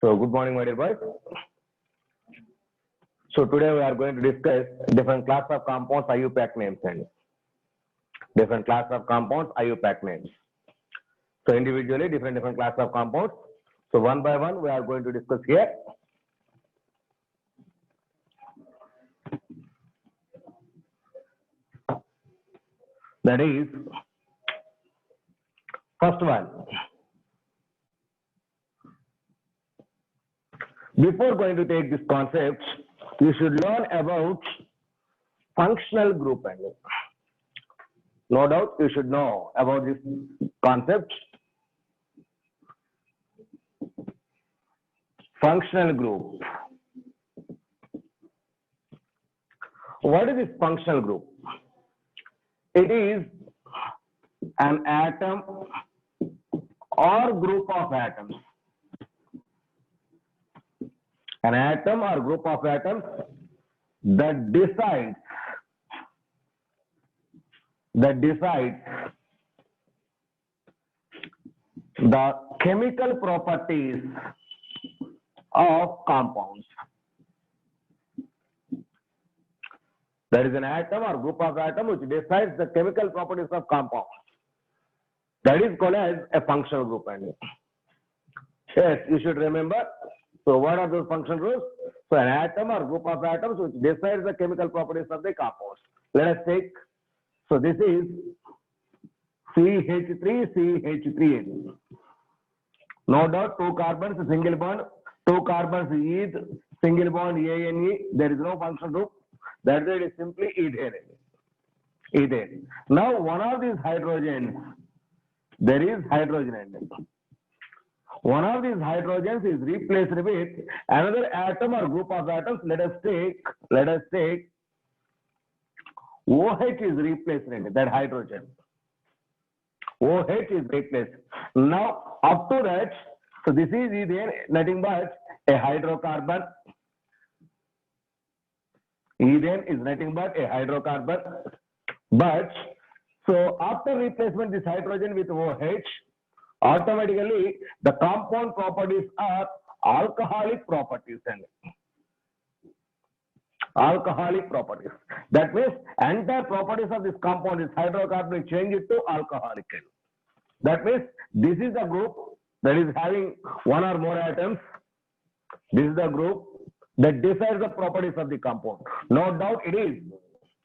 So good morning, my dear boys. So today we are going to discuss different class of compounds IUPAC names and different class of compounds IUPAC names. So individually different class of compounds. So one by one we are going to discuss here. That is first one. Before going to take this concept, you should learn about functional group and no doubt you should know about this concept. Functional group. What is this functional group? It is an atom or group of atoms. An atom or group of atoms that decides the chemical properties of compounds. There is an atom or group of atoms which decides the chemical properties of compounds. That is called as a functional group. Yes, you should remember. So what are those functional groups? So an atom or group of atoms which decides the chemical properties of the compounds. Let us take, so this is CH3CH3N. No doubt two carbons, single bond, two carbons is single bond ANE. There is no functional group. That's why it is simply ethane. Now one of these hydrogens, there is hydrogen in it. One of these hydrogens is replaced with another atom or group of atoms. Let us take OH is replaced in it, that hydrogen. OH is replaced. Now up to that, so this is ethane, nothing but a hydrocarbon. Ethane is nothing but a hydrocarbon. But so after replacement this hydrogen with OH, automatically the compound properties are alcoholic properties and alcoholic properties. That means entire properties of this compound is hydrocarbon, change it to alcoholic. That means this is the group that is having one or more atoms. This is the group that decides the properties of the compound. No doubt it is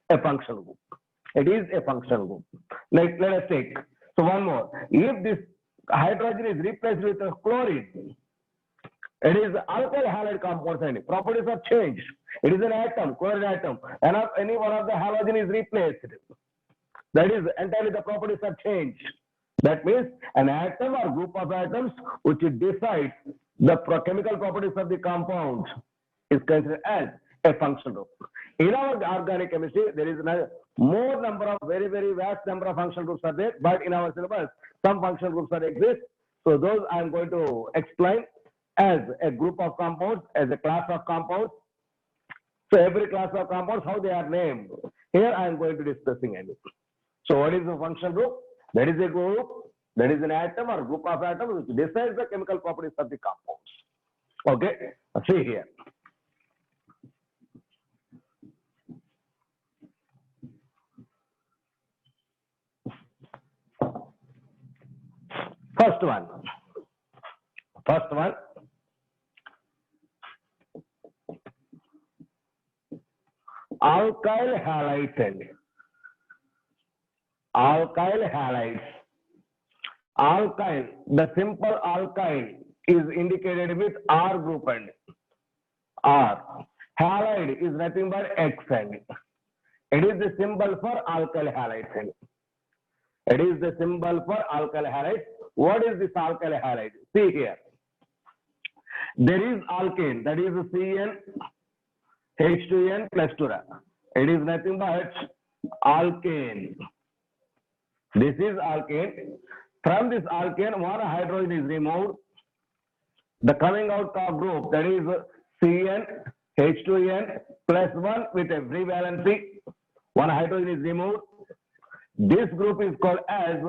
a functional group. It is a functional group. Like let us take, so one more. If this hydrogen is replaced with a chlorine, it is alkyl halide compounds and properties are changed. It is an atom, chlorine atom, and if any one of the halogen is replaced, that is entirely the properties are changed. That means an atom or group of atoms which decides the chemical properties of the compound is considered as a functional group. In our organic chemistry, there is more number of very vast number of functional groups are there, but in our syllabus, some functional groups are exist. So those I am going to explain as a group of compounds, as a class of compounds. So every class of compounds, how they are named. Here I am going to discussing anything. So what is a functional group? That is a group, that is an atom or group of atoms which decides the chemical properties of the compounds. Okay, see here. First one, alkyl halides and alkyl halides. Alkyl, the simple alkyl is indicated with R group and R. Halide is nothing but X and it is the symbol for alkyl halides. It is the symbol for alkyl halides. What is this alkyl halide? See here. There is alkane, that is CN, H2N plus 2. It is nothing but alkane. This is alkane. From this alkane, one hydrogen is removed. The coming out of group, that is CN, H2N plus 1 with a free valency. One hydrogen is removed. This group is called as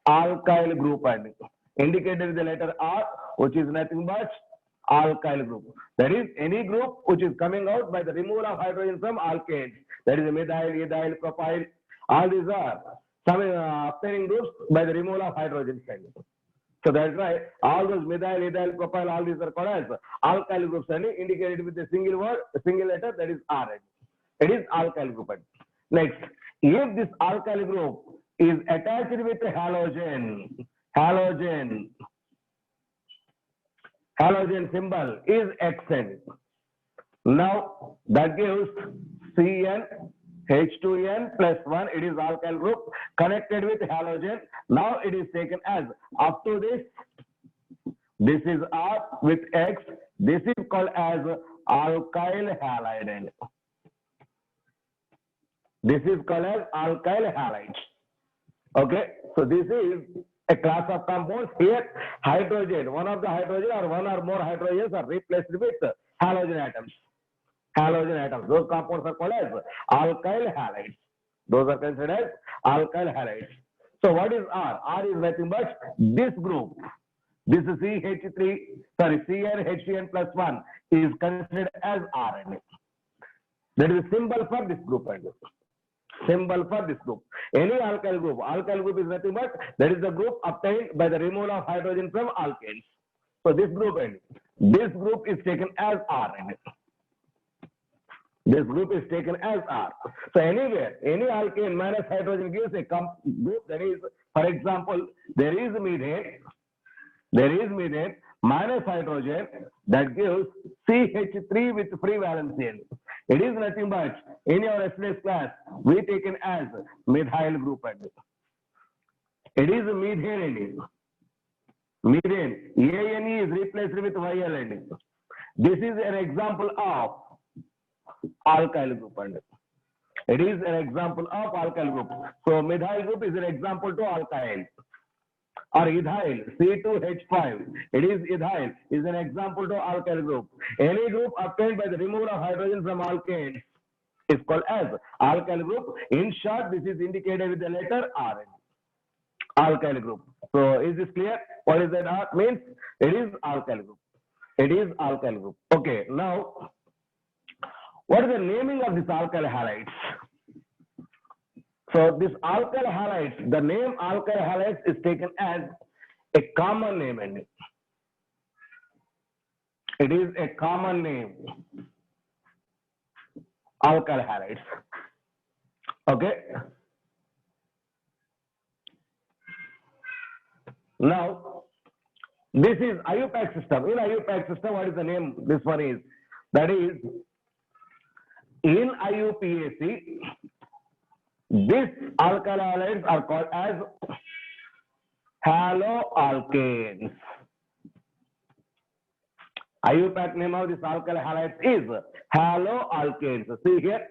alkyl group and indicated with the letter R, which is nothing but alkyl group. That is any group which is coming out by the removal of hydrogen from alkanes. That is methyl, ethyl, propyl. All these are some obtaining groups by the removal of hydrogen. So that's why all those methyl, ethyl, propyl, all these are called as alkyl groups and indicated with a single word, a single letter, that is R. It is alkyl group. Next, if this alkyl group is attached with a halogen symbol is Xn. Now that gives Cn H2n plus 1. It is alkyl group connected with halogen. Now it is taken as up to this. This is R with X. This is called as alkyl halide. This is called as alkyl halide. Okay, so this is a class of compounds. Here, hydrogen, one of the hydrogen or one or more hydrogens are replaced with halogen atoms. Those compounds are called as alkyl halides. Those are considered as alkyl halides. So what is R? R is nothing but this group. This is CnHn plus 1 is considered as RNA. That is a symbol for this group. Symbol for this group. Any alkyl group is nothing but that is the group obtained by the removal of hydrogen from alkanes. So this group is taken as RNA. This group is taken as R. So anywhere, any alkane minus hydrogen gives a group that is, for example, there is methane minus hydrogen that gives CH3 with free valency. It is nothing but in your yesterday's class we taken as methyl group. It is methane. Methane. ANE is replaced with YL. This is an example of alkyl group. It is an example of alkyl group. So methyl group is an example to alkyl. Or ethyl, C2H5. It is ethyl, is an example to alkyl group. Any group obtained by the removal of hydrogen from alkanes is called as alkyl group. In short, this is indicated with the letter R. Alkyl group. So is this clear? What is that R means? It is alkyl group. It is alkyl group. Okay, now what is the naming of this alkyl halides? So this alkyl halides, the name alkyl halides is taken as a common name. It is a common name. Alkyl halides. Okay. Now, this is IUPAC system. In IUPAC system, what is the name this one is? That is, in IUPAC, these alkyl halides are called as haloalkanes. IUPAC name of this alkyl halides is haloalkanes. See here,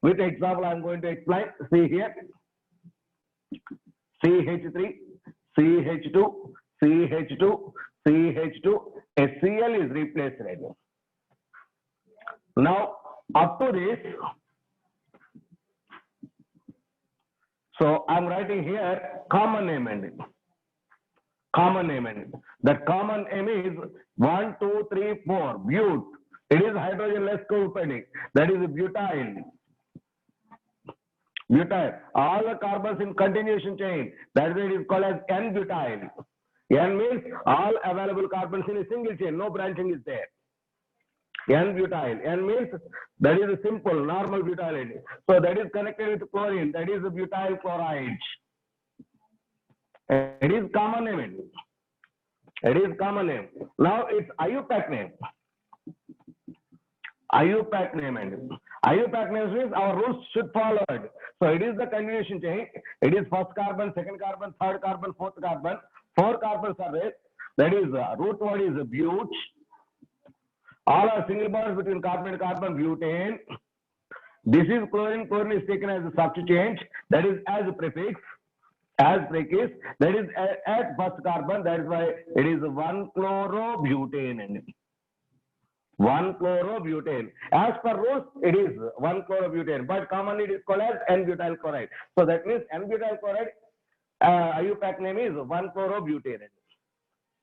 with example I'm going to explain. See here, CH3, CH2, CH2, CH2, HCl is replaced right now. Now, up to this, so I'm writing here common name ending. Common name ending. The common name is 1, 2, 3, 4. But. It is hydrogenless group ending. That is butyl. Butyl. All the carbons in continuation chain. That is why it is called as N-butyl. N means all available carbons in a single chain. No branching is there. N-butyl. N means that is a simple, normal butyl ending. So that is connected with chlorine. That is butyl chloride. It is common name. It is common name. Now it's IUPAC name. IUPAC name. IUPAC name means our rules should follow it. So it is the continuation chain. It is first carbon, second carbon, third carbon, fourth carbon. 4 carbons are there. That is root word is but. All are single bonds between carbon and carbon, butane. This is chlorine. Chlorine is taken as a substituent. That is as a prefix. As prefix. That is at first carbon. That is why it is 1-chlorobutane. 1-chlorobutane. As per rules, it is 1-chlorobutane. But commonly it is called as N-butyl chloride. So that means N-butyl chloride, IUPAC name is 1-chlorobutane.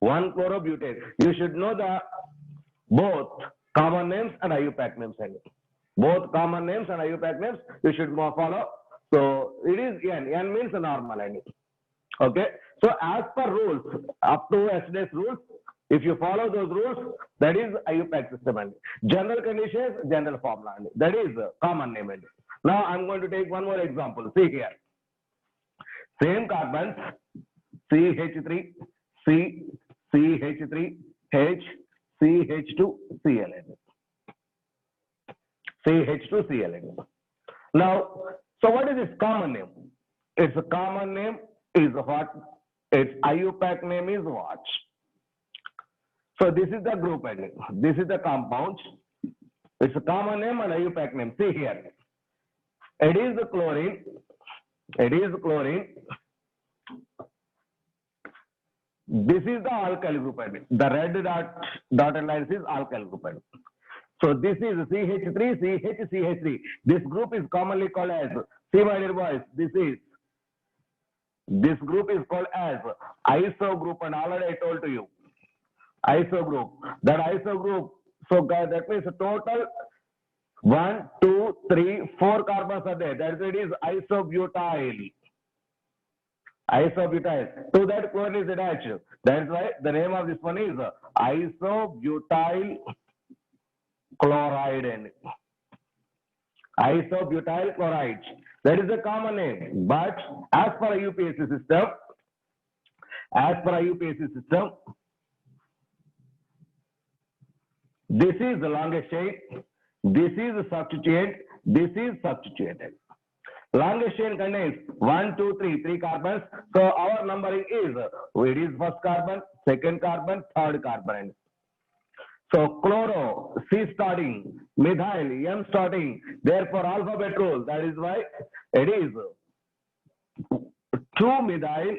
1-chlorobutane. You should know the both common names and IUPAC names. Both common names and IUPAC names you should follow. So it is N. N means normal. Okay. So as per rules, up to yesterday's rules, if you follow those rules, that is IUPAC system. General conditions, general formula. That is common name. Now I'm going to take one more example. See here. Same carbons, CH3, C, CH3, H, CH2, Cl. CH2, Cl. Now, so what is its common name? Its common name is what? Its IUPAC name is what? So this is the group name. This is the compound. Its a common name and IUPAC name. See here. It is the chlorine. It is chlorine. This is the alkyl group. The red dotted line is alkyl group. So this is CH3, CH, CH3. This group is commonly called as, see my dear boys, this group is called as iso group, and already I told to you. Iso group. That iso group, so guys, that means total 1, 2, 3, 4 carbons are there. That is, it is isobutyl. Isobutyl. To that chlorine is attached. That is why the name of this one is isobutyl chloride. Isobutyl chloride. That is the common name. But as per UPSC system, this is the longest chain. This is the substituent. This is substituted. Longest chain contains 1, 2, 3, 3 carbons. So our numbering is, it is first carbon, second carbon, third carbon. So chloro, C starting, methyl, M starting. Therefore alphabet rule. That is why it is 2 methyl,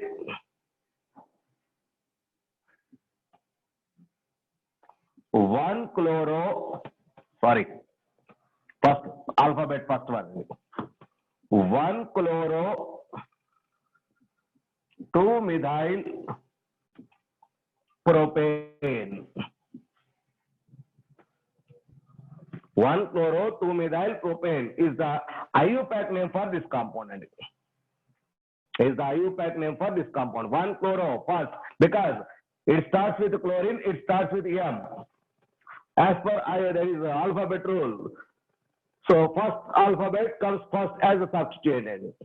1 chloro, sorry, first alphabet, first one. 1 chloro, 2 methyl propane. 1 chloro, 2 methyl propane is the IUPAC name for this component. Is the IUPAC name for this compound. 1 chloro first, because it starts with chlorine, it starts with M. As per there is an alphabet rule. So first alphabet comes first as a substituent.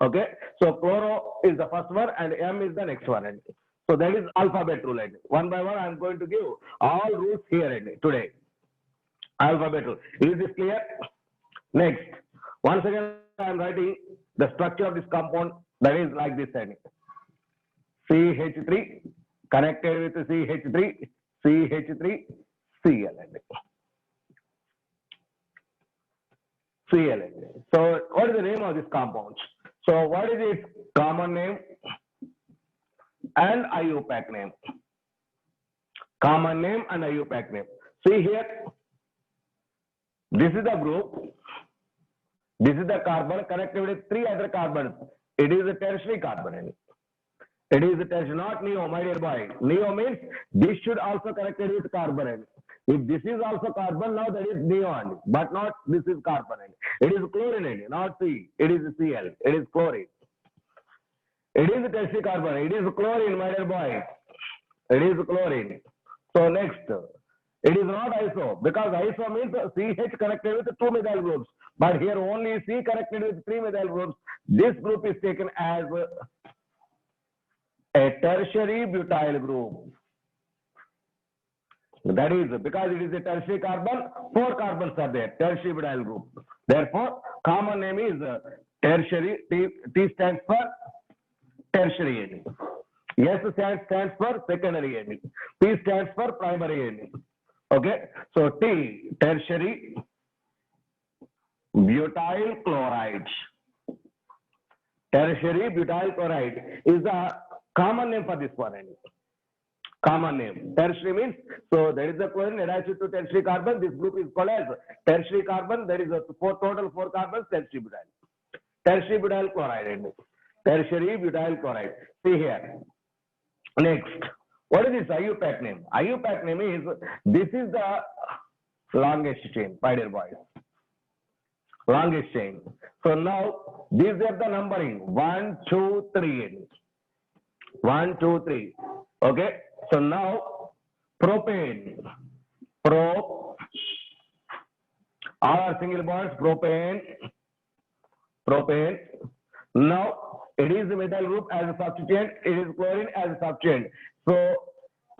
Okay. So chloro is the first one and M is the next one. So that is alphabet rule. One by one I am going to give all rules here today. Alphabet rule. Is this clear? Next. Once again I am writing the structure of this compound, that is like this. CH3 connected with CH3, CH3, Cl. Cl. So what is the name of this compound? So what is its common name and IUPAC name? Common name and IUPAC name. See here. This is the group. This is the carbon connected with 3 other carbons. It is a tertiary carbon. It is a tertiary, not neo, my dear boy. Neo means this should also connected with carbon. If this is also carbon, now that is neon, but not this is carbon. It is chlorine, not C. It is Cl. It is chlorine. It is a tertiary carbon. It is chlorine, my dear boy. It is chlorine. So next, it is not iso, because iso means CH connected with 2 methyl groups. But here only C connected with 3 methyl groups. This group is taken as a tertiary butyl group. That is because it is a tertiary carbon, 4 carbons are there, tertiary butyl group. Therefore, common name is tertiary. T stands for tertiary. S stands for secondary. P stands for primary. Okay, so T, tertiary butyl chloride. Tertiary butyl chloride is the common name for this one. Common name. Tertiary means, so there is a chlorine attached to tertiary carbon. This group is called as tertiary carbon. There is a total 4 carbons, tertiary butyl. Tertiary butyl chloride. Tertiary butyl chloride. See here. Next, What is this IUPAC name? IUPAC name is, this is the longest chain, my dear boys. Longest chain. So now, these are the numbering, 1, 2, 3. 1, 2, 3. Okay. So now, propane. All are single bonds, propane. Now, it is the methyl group as a substituent, it is chlorine as a substituent. So,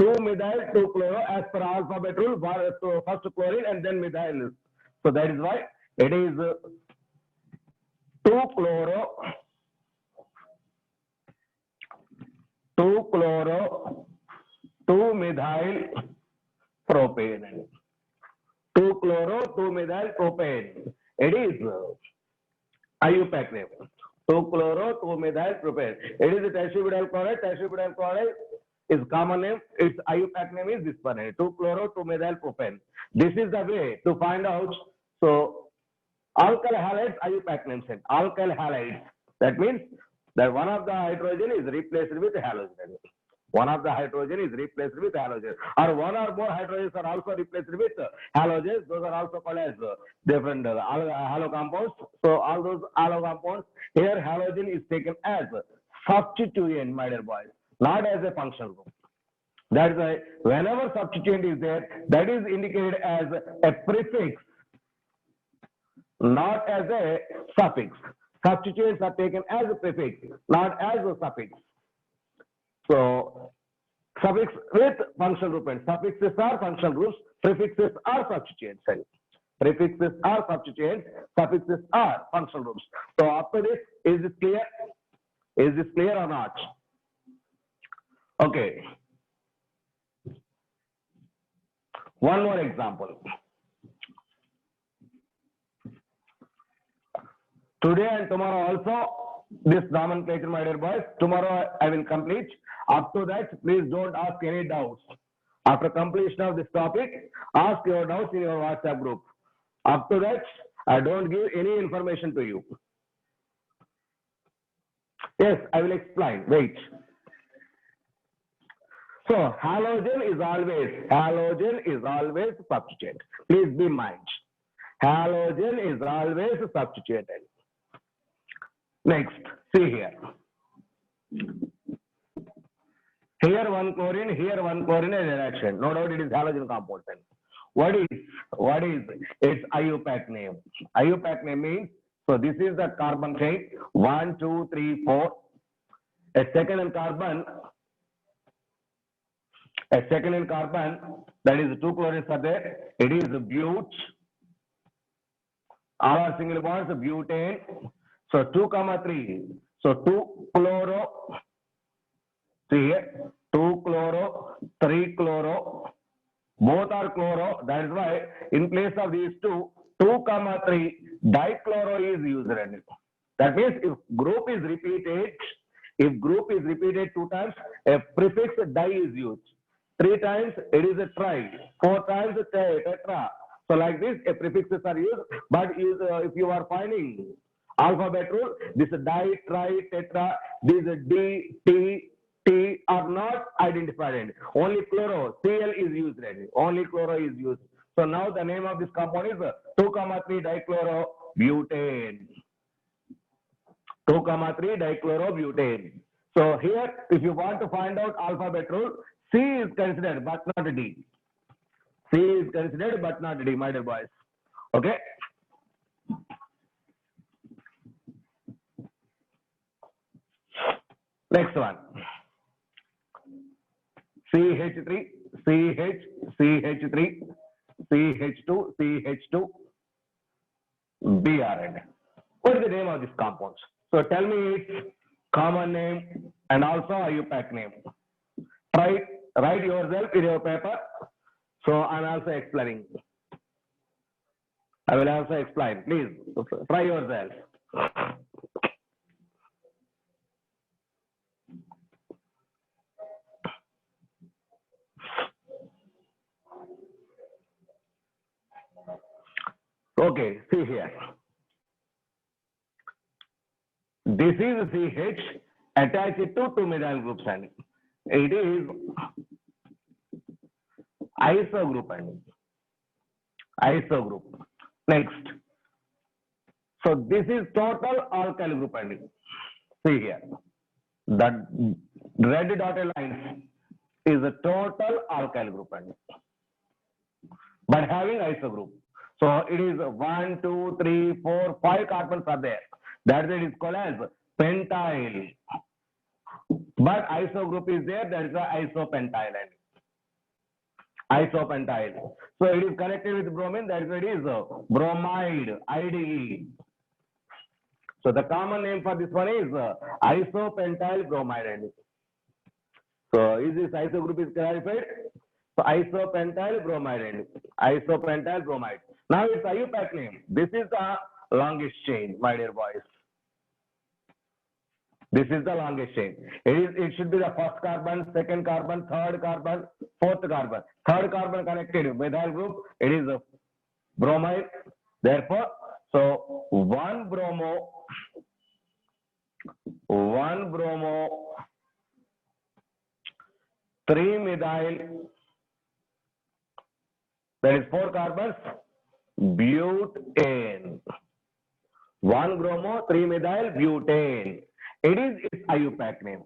2-methyl, 2-chloro as per alphabet rule, so first chlorine and then methyl. So, that is why it is 2-chloro, 2-methyl propane. 2-chloro, 2-methyl propane. It is IUPAC name. 2-chloro, 2-methyl propane. It is the tertiary chloride. Tertiary chloride is common name. Its IUPAC name is this one. 2-chloro, 2-methyl propane. This is the way to find out. So, alkyl halides IUPAC name set. Alkyl halides. That means that one of the hydrogen is replaced with halogen. One of the hydrogen is replaced with halogen, or one or more hydrogens are also replaced with halogens. Those are also called as different halo compounds. So all those halo compounds, here halogen is taken as substituent, my dear boys, not as a functional group. That is why whenever substituent is there, that is indicated as a prefix, not as a suffix. Substituents are taken as a prefix, not as a suffix. So, suffix with functional group, and suffixes are functional groups, prefixes are substituents. Prefixes are substituents, suffixes are functional groups. So, after this, is this clear? Is this clear or not? Okay. One more example. Today and tomorrow also, this nomenclature, my dear boys, tomorrow I will complete. Up to that, please don't ask any doubts. After completion of this topic, ask your doubts in your WhatsApp group. Up to that, I don't give any information to you. Yes, I will explain. Wait. So, halogen is always substituent. Please be in mind. Halogen is always substituted. Next, see here. Here one chlorine is reaction. No doubt it is halogen compound. What is its IUPAC name? IUPAC name means, so this is the carbon chain, 1, 2, 3, 4. A second in carbon, that is 2 chlorines are there. It is bute. All are single bonds, butane. So 2, 3. So 2-chloro. See here, 2-chloro, 3-chloro. Both are chloro. That is why in place of these 2, 3 dichloro is used. That means if group is repeated 2 times, a prefix di is used. 3 times it is a tri. 4 times tetra. So like this, a prefixes are used. But if you are finding alphabet rule, this di, tri, tetra, these D, T, T are not identified. Only chloro, Cl is used. Only chloro is used. So now the name of this compound is 2, 3 dichlorobutane. 2, 3 dichlorobutane. So here, if you want to find out alphabet rule, C is considered but not D. C is considered but not D, my dear boys. Okay. Next one. CH3, CH, CH3, CH2, CH2, Br. What is the name of this compounds? So tell me its common name and also IUPAC name. Write yourself in your paper. So I'm also explaining. I will also explain. Please try yourself. Okay, see here. This is CH attached to 2 methyl groups. And it is iso group and iso group. Next. So this is total alkyl group and see here. The red dotted lines is a total alkyl group and but having iso group. So it is 1, 2, 3, 4, 5 carbons are there. That's why it is called as pentyl. But iso group is there, that is the isopentyl. Isopentyl. So it is connected with bromine, that is why it is bromide, IDE. So the common name for this one is isopentyl bromide. So is this iso group is clarified? So isopentyl bromide. Isopentyl bromide. Now its IUPAC name. This is the longest chain, my dear boys. This is the longest chain. It should be the first carbon, second carbon, third carbon, fourth carbon. Third carbon connected methyl group. It is a bromide. Therefore, so 1 bromo, 3 methyl, that is 4 carbons, butane. 1 bromo, 3 methyl, butane. It is its IUPAC name.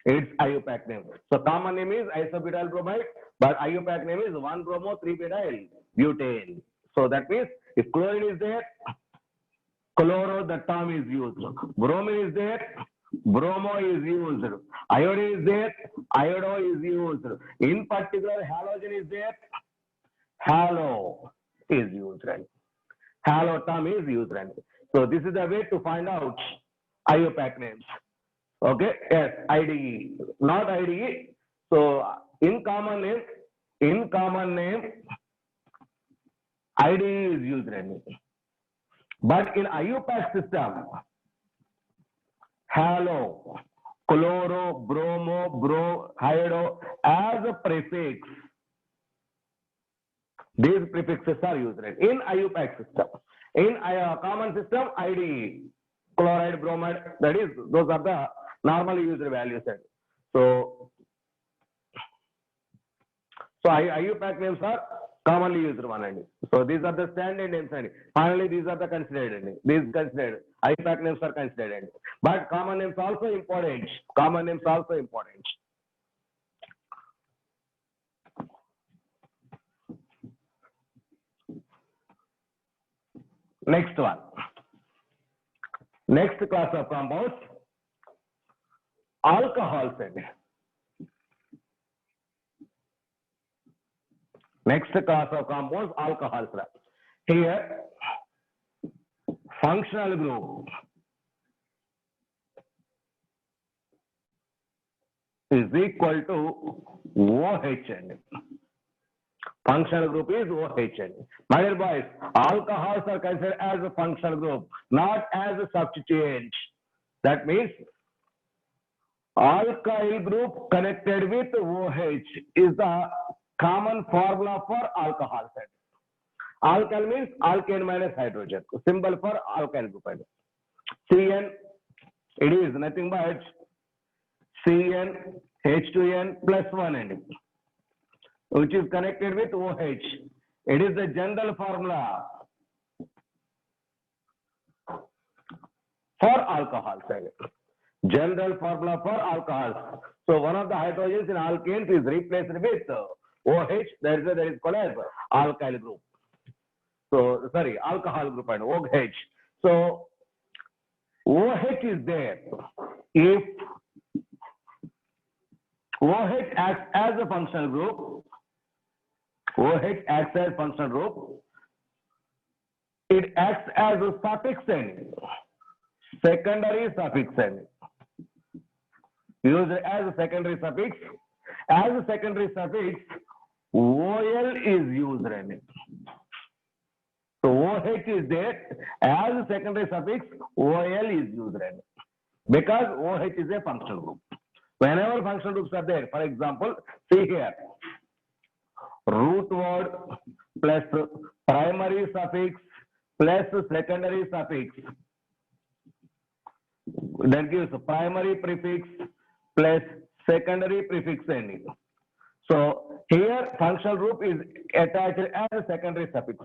Its IUPAC name. So common name is isobutyl bromide, but IUPAC name is 1 bromo, 3 methyl, butane. So that means if chlorine is there, chloro, the term is used. Bromine is there, bromo is used. Iodine is there, iodo is used. In particular, halogen is there, halo is used. Right? Halo term is used. Right? So this is the way to find out IUPAC names. Okay, yes, IDE, not IDE. So in common name, IDE is used. Right? But in IUPAC system, halo, chloro, bromo, iodo as a prefix. These prefixes are used. Right? In IUPAC system. In common system, IDE, chloride, bromide, that is, those are the normally used values. So IUPAC names are commonly used one. So these are the standard names. Finally, these are the considered. These considered. IUPAC names are considered. But common names also important. Common names also important. Next one. Next class of compounds, alcohols. Next class of compounds, alcohols. Here, functional group is equal to OH. Functional group is OH. My dear boys, alcohols are considered as a functional group, not as a substituent. That means alkyl group connected with OH is the common formula for alcohol. Alkyl means alkane minus hydrogen. Symbol for alkyl group. CN, it is nothing but CN H2N plus 1 which is connected with OH. It is the general formula for alcohols. General formula for alcohols. So one of the hydrogens in alkanes is replaced with OH. That is called as alkyl group. So sorry, alcohol group and OH. So OH is there. If OH acts as a functional group, OH acts as functional group, it acts as a suffix N, secondary suffix N. Used as a secondary suffix. As a secondary suffix, OL is used. So OH is there. As a secondary suffix, OL is used. Because OH is a functional group. Whenever functional groups are there, for example, see here, root word plus primary suffix plus secondary suffix. That gives primary prefix plus secondary prefix ending. So here functional group is attached as a secondary suffix.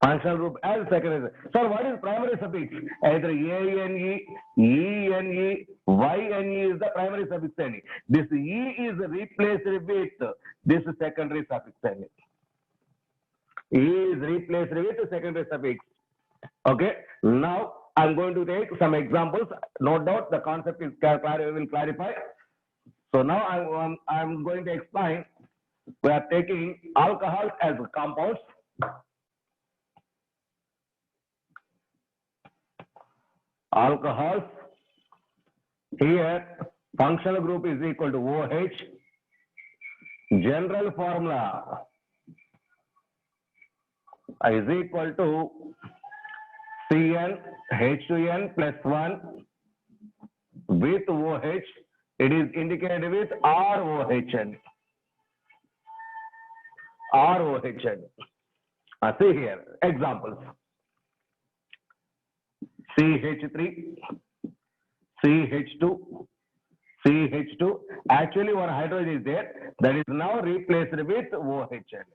Functional group as secondary. So what is primary suffix? Either ane, ene, yne is the primary suffix. This e is replaced with this secondary suffix. E is replaced with secondary suffix. Okay. Now I'm going to take some examples. No doubt the concept will clarify. So now I'm going to explain. We are taking alcohol as compounds. Alcohols. Here functional group is equal to OH. General formula is equal to Cn H2n plus 1 with OH. It is indicated with ROHN. ROHN. See here examples. CH3, CH2, CH2. Actually, one hydrogen is there. That is now replaced with OHN.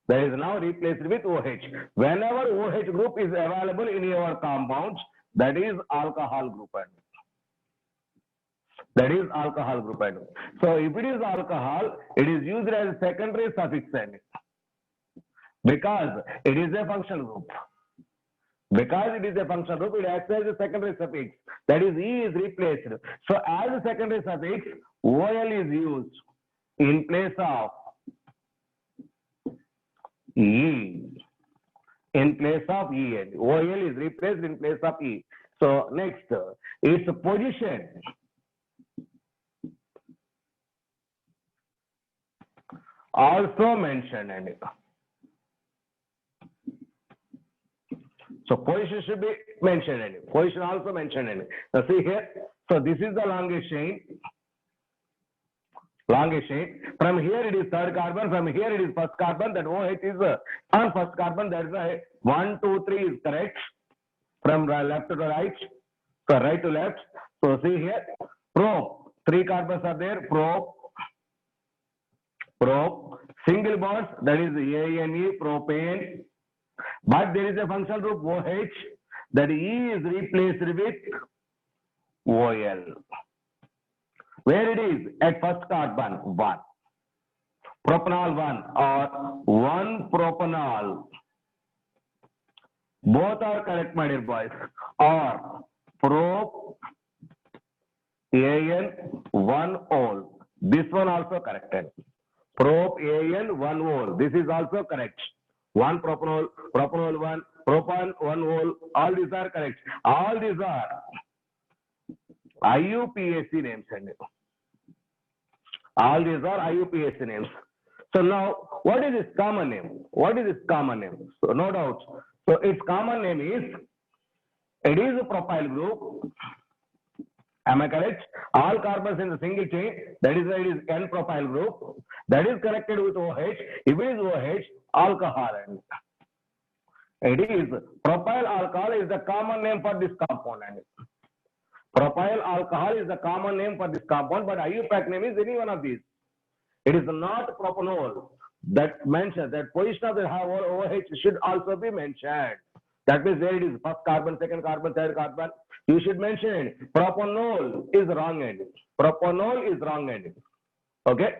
That is now replaced with OH. Whenever OH group is available in your compounds, that is alcohol group. That is alcohol group. So if it is alcohol, it is used as a secondary suffix because it is a functional group. Because it is a functional group, it acts as a secondary suffix. That is, E is replaced. So as a secondary suffix, OL is used in place of E. In place of EN. OL is replaced in place of E. So next, its position. Also mentioned. So position should be mentioned. Position also mentioned. Now see here. So this is the longest chain. Longest chain. From here it is third carbon. From here it is first carbon. That OH is on first carbon. That is why 1, 2, 3 is correct. From left to right. So right to left. So see here. Probe. 3 carbons are there. Probe. Probe. Single bonds. That is ANE. Propane. But there is a functional group OH. That E is replaced with OL. Where it is? At first carbon 1. Propanol 1 or 1 propanol. Both are correct, my dear boys. Or prop AN 1 ol. This one also corrected. Prop AN 1 ol. This is also correct. 1 propanol, propanol 1, propan 1 ol. All these are correct. All these are IUPAC names. All these are IUPAC names. So now, what is its common name? What is its common name? So no doubt. So its common name is, it is a propyl group. Am I correct? All carbons in the single chain, that is why it is N-propyl group. That is connected with OH. If it is OH, alcohol. It is propyl alcohol is the common name for this compound. Propyl alcohol is the common name for this compound, but IUPAC name is any one of these. It is not propanol. That mentions that position of the OH should also be mentioned. That means where it is first carbon, second carbon, third carbon. You should mention propanol is wrong end. Propanol is wrong end. Okay.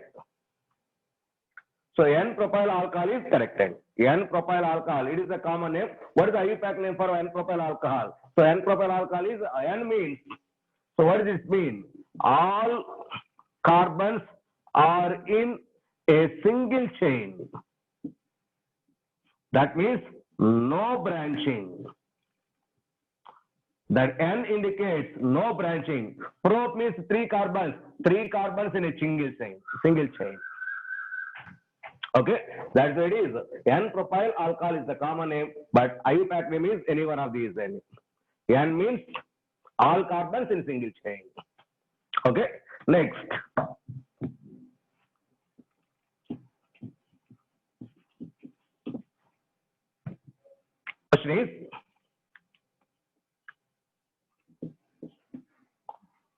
So N-propyl alcohol is corrected. N-propyl alcohol, it is a common name. What is the IUPAC name for N-propyl alcohol? So N-propyl alcohol is, N means, so what does it mean? All carbons are in a single chain. That means no branching. That N indicates no branching. Prop means 3 carbons in a single chain. Okay, that's what it is. N-propyl alcohol is the common name, but IUPAC name is any one of these. N means all carbons in single chain. Okay, next. Question is,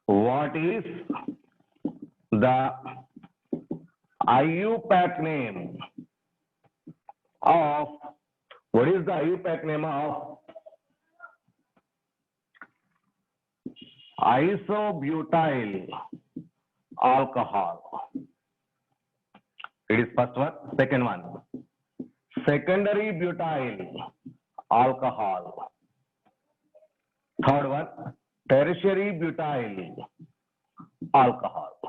what is the IUPAC name of, what is the IUPAC name of? Isobutyl alcohol. It is first one. Second one, secondary butyl alcohol. Third one, tertiary butyl alcohol.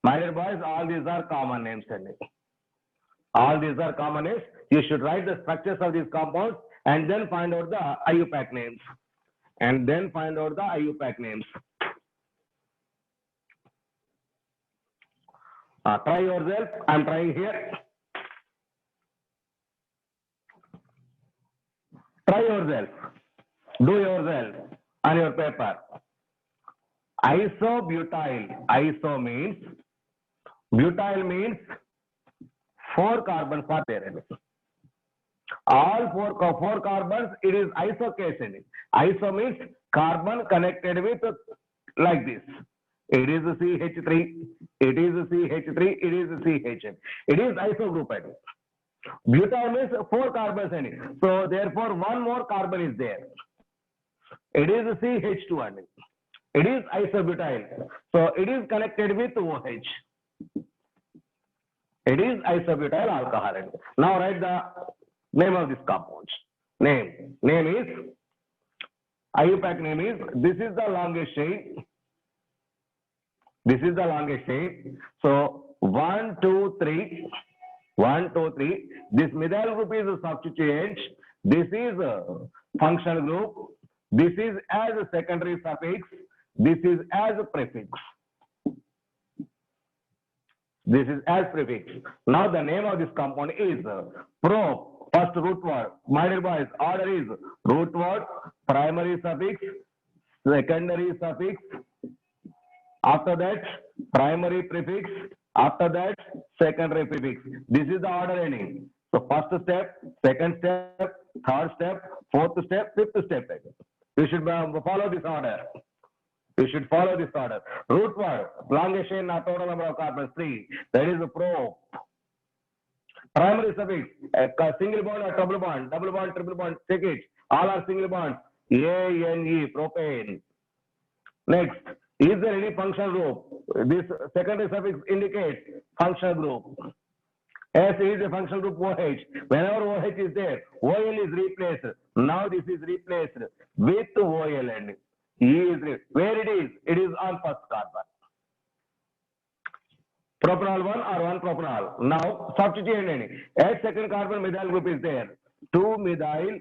My dear boys, all these are common names. All these are common names. You should write the structures of these compounds and then find out the IUPAC names. Try yourself. I'm trying here. Try yourself. Do yourself on your paper. Isobutyl. Iso means, butyl means 4 carbons are there. All four carbons, it is iso case. Iso means carbon connected with like this. It is CH3, it is CH3, it is CH. It is iso group. Butyl means 4 carbons in it. So therefore one more carbon is there. It is CH2 and it is isobutyl. So it is connected with OH. It is isobutyl alcohol. Now write the name of this compound. Name is, IUPAC name is, this is the longest chain. This is the longest chain. So 1, 2, 3. 1, 2, 3. This methyl group is a substituent. This is a functional group. This is as a secondary suffix. This is as a prefix. This is as prefix. Now the name of this compound is prop. First root word. My dear boys, order is root word, primary suffix, secondary suffix. After that, primary prefix. After that, secondary prefix. This is the order ending. So first step, second step, third step, fourth step, fifth step. You should follow this order. You should follow this order. Root word, longest chain, total number of carbons, 3. That is the prop. Primary suffix, single bond or double bond, triple bond, check it. All are single bonds. ANE, propane. Next, is there any functional group? This secondary suffix indicates functional group. S is a functional group OH. Whenever OH is there, OL is replaced. Now this is replaced with OL and E is where it is? It is on first carbon. Propanol 1 or 1 propanol. Now substitute any. At second carbon methyl group is there. 2 methyl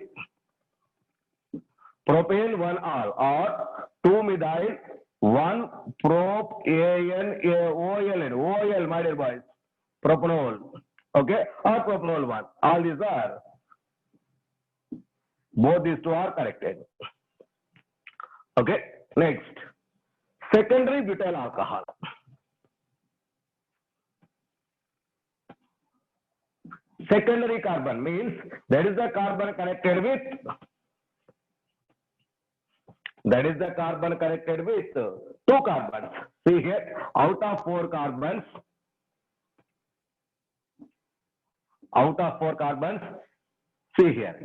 propane 1 all or 2 methyl 1 prop OL, my dear boys. Propanol. Okay, or propanol 1. All these are, both these two are corrected. Okay, next, secondary butyl alcohol. Secondary carbon means that is the carbon connected with, two carbons. See here, out of 4 carbons, see here.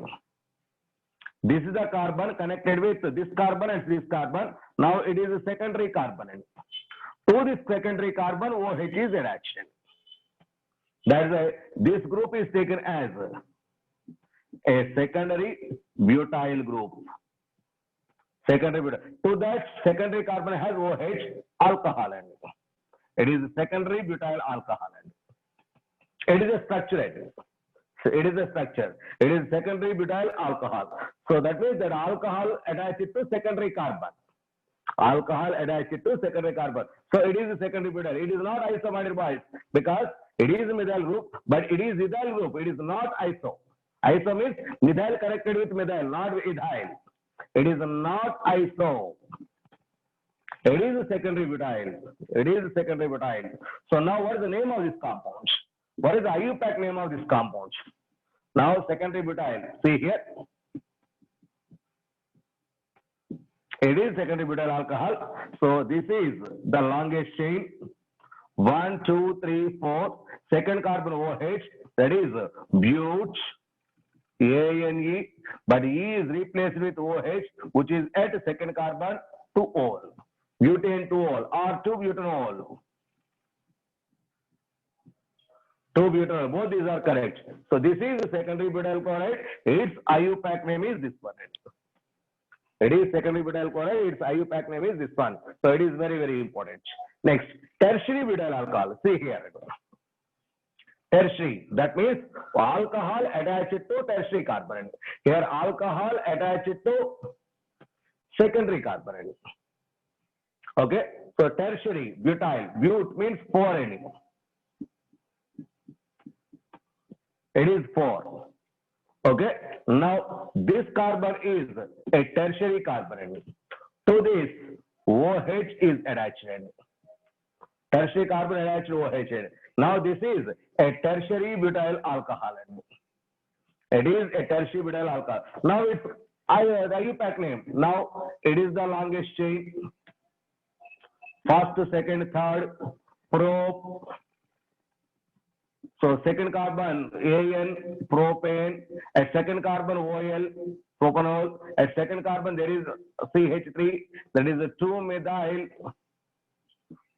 This is the carbon connected with this carbon and this carbon. Now it is a secondary carbon. To this secondary carbon, OH is attached. That is why this group is taken as a secondary butyl group. Secondary butyl. To that secondary carbon has OH, alcohol. It is secondary butyl alcohol. It is a structure. It is a structure. It is secondary butyl alcohol. So that means that alcohol attached to secondary carbon. Alcohol attached to secondary carbon. So it is a secondary butyl. It is not iso, my dear boys, because it is a methyl group, but it is ethyl group. It is not iso. Iso means methyl connected with methyl, not with ethyl. It is not iso. It is a secondary butyl. It is a secondary butyl. So now what is the name of this compound? What is the IUPAC name of this compound? Now secondary butyl. See here. It is secondary butyl alcohol. So this is the longest chain 1, 2, 3, 4. Second carbon OH, that is but, ANE, but E is replaced with OH, which is at second carbon 2-ol. Butane 2-ol or 2-butanol. 2-butanol, both these are correct. So this is secondary butyl chloride. Its IUPAC name is this one. It is secondary butyl chloride. Its IUPAC name is this one. So it is very, very important. Next, tertiary butyl alcohol. See here. Tertiary, that means alcohol attached to tertiary carbon. Here alcohol attached to secondary carbon. Okay, so tertiary butyl, but means 4-N. It is 4. Okay, now this carbon is a tertiary carbon. To this OH is attached. Tertiary carbon attached to OH. Now this is a tertiary butyl alcohol. It is a tertiary butyl alcohol. Now it's the IUPAC name. Now it is the longest chain. First, second, third, prop. So second carbon AN, propane. At second carbon OL, propanol. At second carbon there is CH3. That is a 2-methyl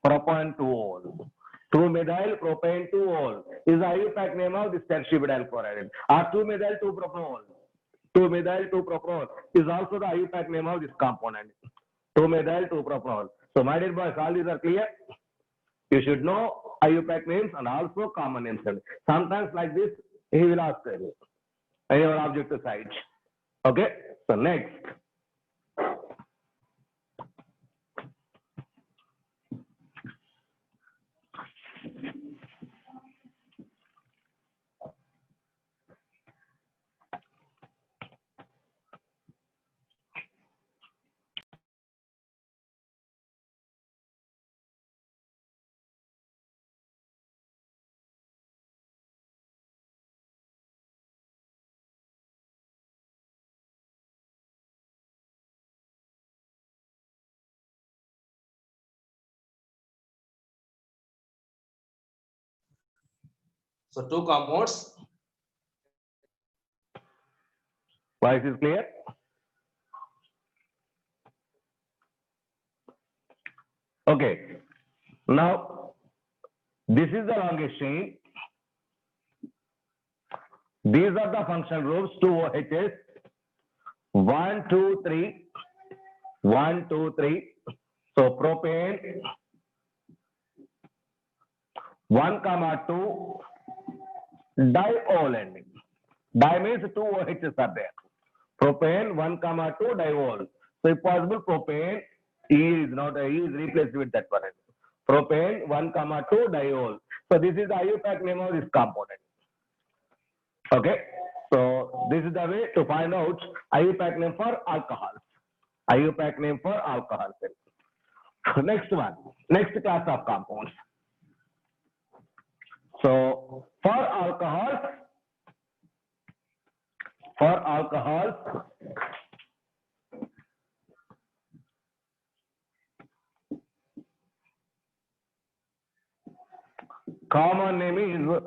propane 2-ol. 2-methyl propane 2-ol is the IUPAC name of this tertiary butyl chloride. Or 2-methyl 2-propanol. 2-methyl 2-propanol is also the IUPAC name of this component. 2-methyl 2-propanol. So my dear boys, all these are clear. You should know IUPAC names and also common names. Sometimes like this, he will ask you in your objective side. Okay. So next. So two compounds. Voice is clear? Okay. Now, this is the longest chain. These are the functional groups, 2 OHs. 1, 2, 3. 1, 2, 3. So propane. 1, 2. Diol ending. Di means 2 OHs are there. Propane 1, 2 diol. So if possible, propane E is not E is replaced with that one. Propane 1, 2 diol. So this is the IUPAC name of this component. Okay. So this is the way to find out IUPAC name for alcohols. IUPAC name for alcohols. Next one. Next class of compounds. So for alcohols, common name is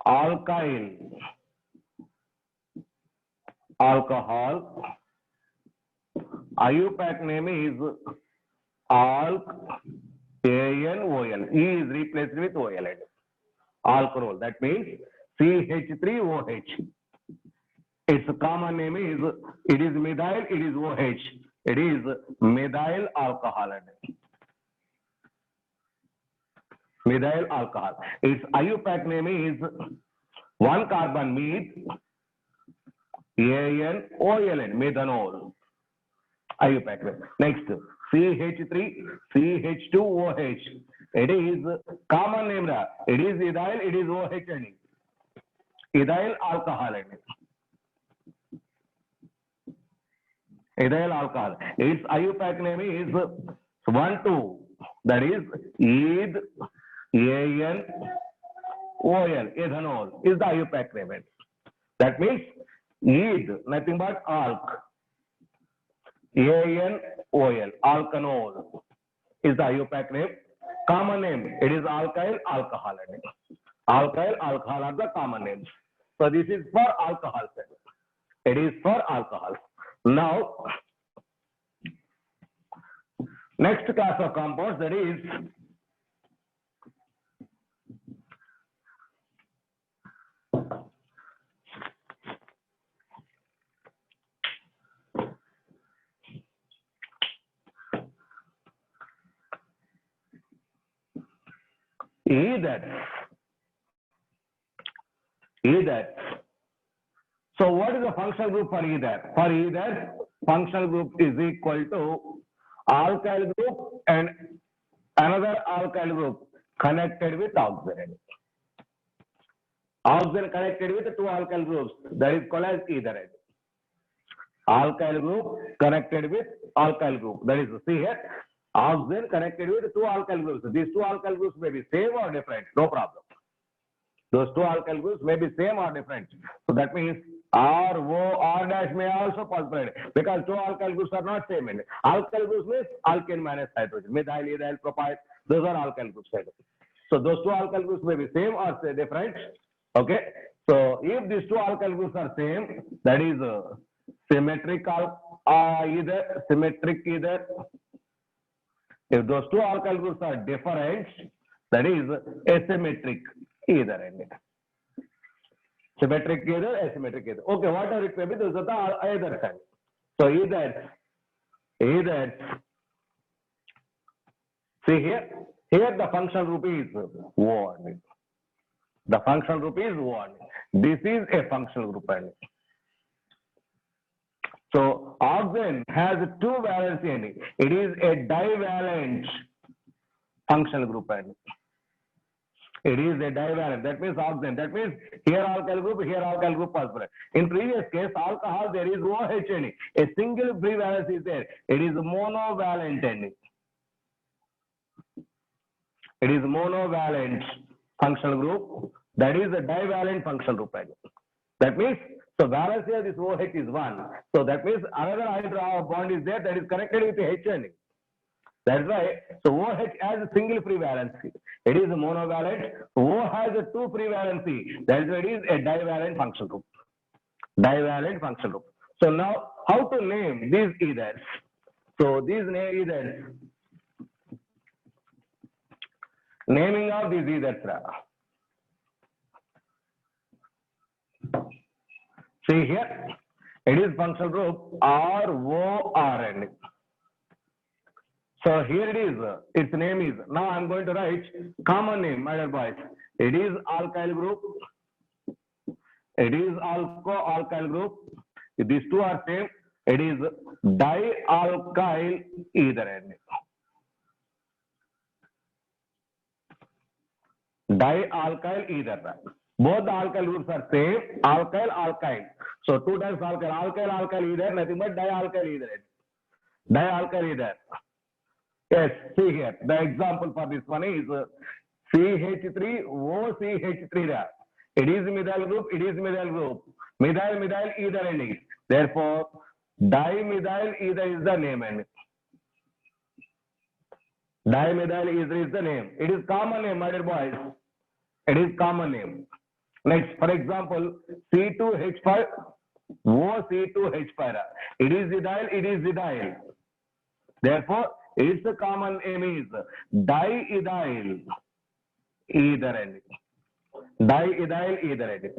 alkyl alcohol. IUPAC name is alk ANOL. E is replaced with OL. Alcohol. That means CH3OH. Its common name is, it is methyl, it is OH. It is methyl alcohol. Methyl alcohol. Its IUPAC name is 1 carbon meth, ANOL, methanol. IUPAC name. Next, CH3, CH2OH. It is common name. It is ethyl, it is OH. Ethyl alcohol. Ethyl alcohol. Its IUPAC name is 1, 2. That is eth, ANOL, ethanol is the IUPAC name. That means eth, nothing but alk. ANOL, alkanol. is the IUPAC name. Common name, it is alkyl alcohol. Alkyl alcohol are the common names. So this is for alcohol. It is for alcohol. Now, next class of compounds, that is ether. So what is the functional group for ether? For ether, functional group is equal to alkyl group and another alkyl group connected with oxygen. Oxygen connected with two alkyl groups, that is called as ether. Alkyl group connected with alkyl group, that is, see here, oxygen connected with two alkyl groups. These two alkyl groups may be same or different, no problem. Those two alkyl groups may be same or different. So that means R, O, R dash may also possible because two alkyl groups are not same. Alkyl groups means alkane minus hydrogen, methyl, ethyl, propyl. Those are alkyl groups. So those two alkyl groups may be same or say different. Okay. So if these two alkyl groups are same, that is symmetric symmetric ether. If those two alkyl groups are different, that is asymmetric ether. Symmetric ether, asymmetric ether. Okay, whatever it may be, those are the either side. So either, see here the functional group is 1. The functional group is 1. This is a functional group. So oxygen has two valency in it. It is a divalent functional group. It is a divalent. That means oxygen. That means here alkyl group possible. In previous case, alcohol there is OH in it. A single free valence is there. It is monovalent in it. It is monovalent functional group. That is a divalent functional group. That means so valence here this OH is 1. So that means another hydrogen bond is there that is connected with the H in it. That's why, so OH has a single free valency. It is a monovalent. O has a two free valency. That's why it is a divalent functional group. Divalent functional group. So now, how to name these ethers? So these ethers, naming of these ethers. See here, it is functional group RORN. So here it is, its name is, now I'm going to write common name, my dear boys. It is alkyl group. It is alkyl group. If these two are same, it is dialkyl ether. Dialkyl ether. Both the alkyl groups are same, alkyl, alkyl. So two times alkyl, alkyl ether, nothing but dialkyl ether. Dialkyl ether. Yes, see here. The example for this one is CH3OCH3. It is methyl group. It is methyl group. Methyl ether ending. Therefore, dimethyl ether is the name. Dimethyl ether is the name. It is common name, my dear boys. It is common name. Next, for example, C2H5, OC2H5. It is ethyl. It is ethyl. Therefore, its common name is diethyl ether. Diethyl ether.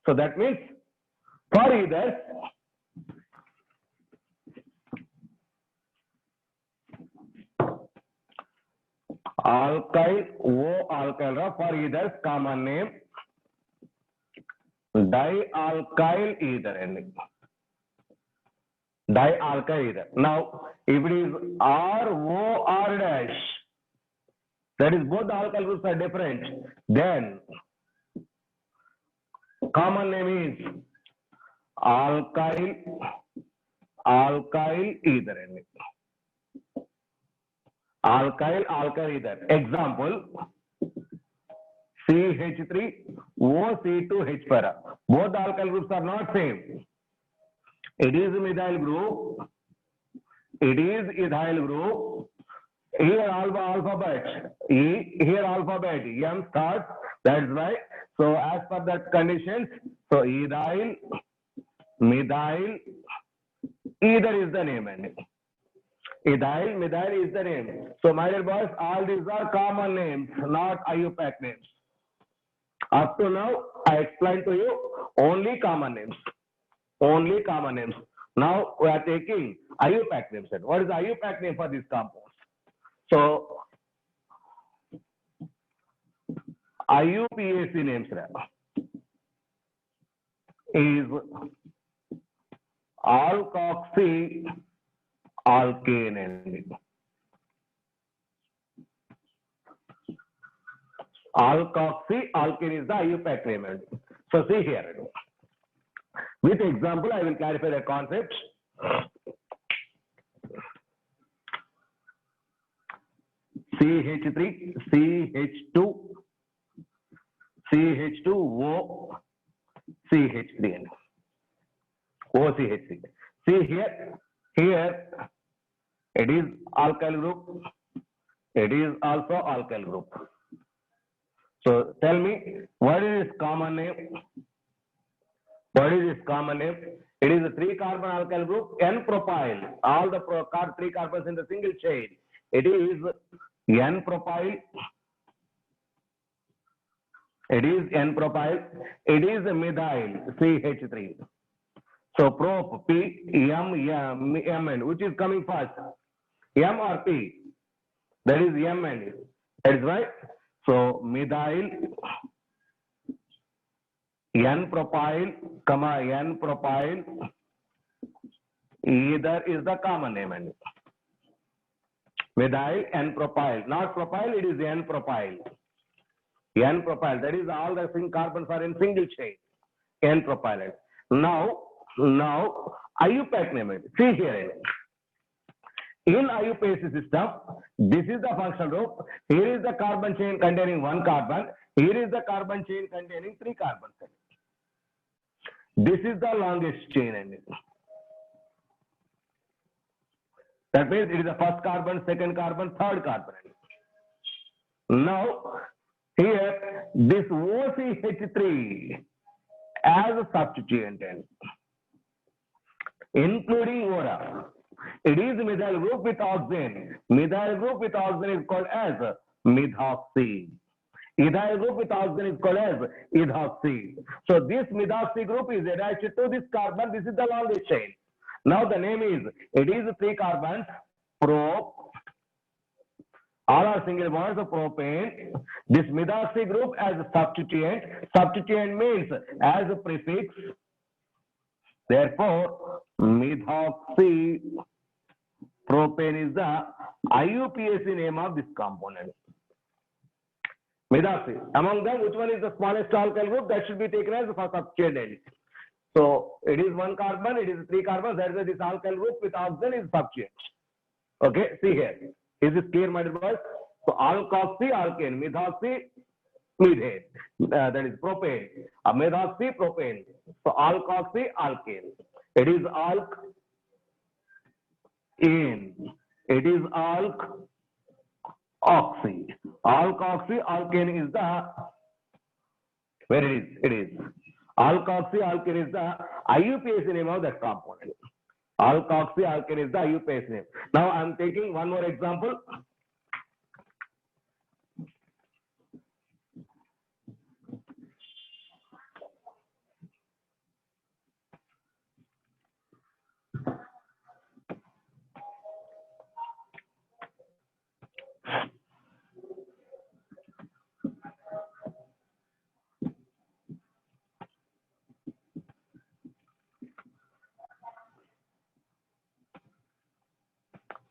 So that means for ethers, alkyl, O alkyl, for ethers common name dialkyl ether. Dialkyl ether. Now, if it is ROR dash, that is both the alkyl groups are different, then common name is alkyl ether. Alkyl ether. Example, CH3OC2H5. Both the alkyl groups are not same. It is methyl group. It is ethyl group. Here alphabet. Here alphabet. M starts. That's right. So as per that conditions, so ethyl, methyl, either is the name. Ethyl, methyl is the name. So my dear boys, all these are common names, not IUPAC names. Up to now, I explained to you only common names. Only common names. Now we are taking IUPAC names. What is the IUPAC name for these compounds? So IUPAC names is alkoxy alkane. Alkoxy alkane is the IUPAC name. So see here. With example, I will clarify the concept. CH3, CH2, CH2O, CH3, OCH3. See here it is alkyl group. It is also alkyl group. So tell me, what is its common name? What is its common name? It is a 3-carbon alkyl group, N-propyl. All the 3 carbons in the single chain. It is N-propyl. It is N-propyl. It is methyl, CH3. So prop, P, M, Mn, which is coming first? M or P? That is Mn. That is right. So methyl, N-propyl, N-propyl, either is the common name. Methyl, N-propyl, not propyl, it is N-propyl. N-propyl, that is all the carbons are in single chain. N-propyl. Now IUPAC name. See here. In IUPAC system, this is the functional group. Here is the carbon chain containing 1 carbon. Here is the carbon chain containing 3 carbons. This is the longest chain. That means it is the first carbon, second carbon, third carbon. Now, here, this OCH3 as a substituent, including ORA. It is methyl group with oxygen. Methyl group with oxygen is called as methoxy. Ethyl group with oxygen is called as ethoxy. So this methoxy group is attached to this carbon. This is the longest chain. Now the name is, it is 3 carbons, prop, all are single bonds of propane. This methoxy group as a substituent. Substituent means as a prefix. Therefore, methoxy propane is the IUPAC name of this component. Methoxy. Among them, which one is the smallest alkyl group? That should be taken as the first substituent. So it is 1 carbon, it is 3 carbons. That is this alkyl group with oxygen is substituent. Okay, see here. Is this clear, my dear boys? So alkoxy alkane, methoxy methane. That is propane. Methoxy propane. So alkoxy alkane. It is alkane. It is alkoxy. Alkoxy alkane is the, where it is? It is. Alkoxy alkane is the IUPAC name of that component. Alkoxy alkane is the IUPAC name. Now I am taking one more example.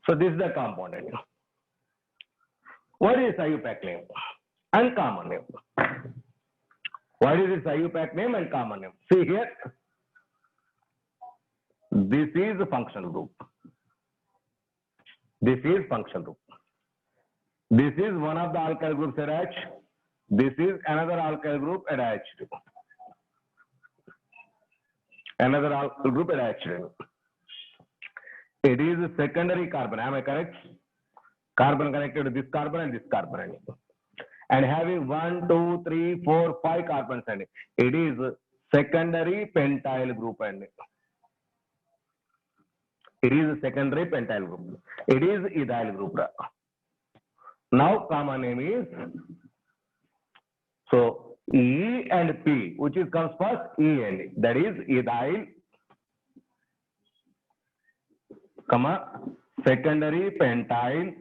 So this is the component. What is IUPAC name and common name? What is its IUPAC name and common name? See here. This is a functional group. This is functional group. This is one of the alkyl groups attached. This is another alkyl group attached. Another alkyl group attached. It is a secondary carbon. Am I correct? carbon connected to this carbon and this carbon, and having 1, 2, 3, 4, 5 carbons, and it is secondary pentyl group, and it is secondary pentyl group. It is ethyl group. Now common name is, so E and P, which is comes first, E and E, that is ethyl, comma, secondary pentyl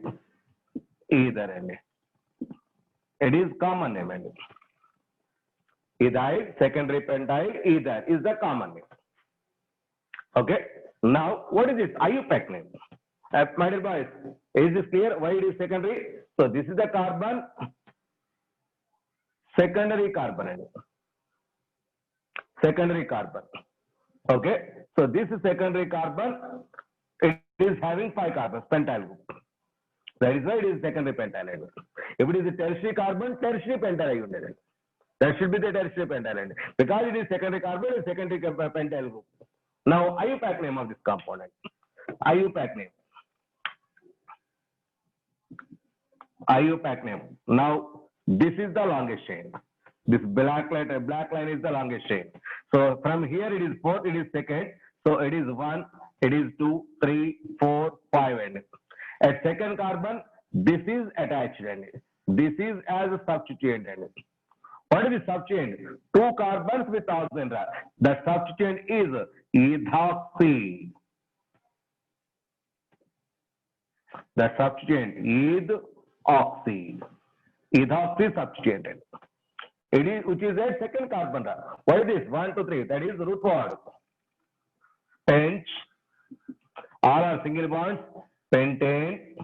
ether, and it is common name, and ethyl secondary pentyl ether is the common name. Okay. Now what is this IUPAC name? My dear boys, is this clear? Why it is secondary? So this is the carbon, secondary carbon, and secondary carbon. Okay. So this is secondary carbon. It is having 5 carbons, pentyl group. That is why it is secondary pentyl. If it is a tertiary carbon, tertiary pentyl. That should be the tertiary pentyl. Because it is secondary carbon, it is secondary pentyl group. Now IUPAC name of this component. IUPAC name. IUPAC name. Now this is the longest chain. This black line is the longest chain. So from here it is 4th, it is second. So it is 1, it is 2, 3, 4, 5, and at second carbon, this is attached, and this is as a substituent. And what is the substituent? 2 carbons with oxygen. The substituent is ethoxy. The substituent is oxy. Ethoxy substituent. It is, which is a second carbon. What is this? 1, 2, 3. That is root word. Pent. All are single bonds. Pentane.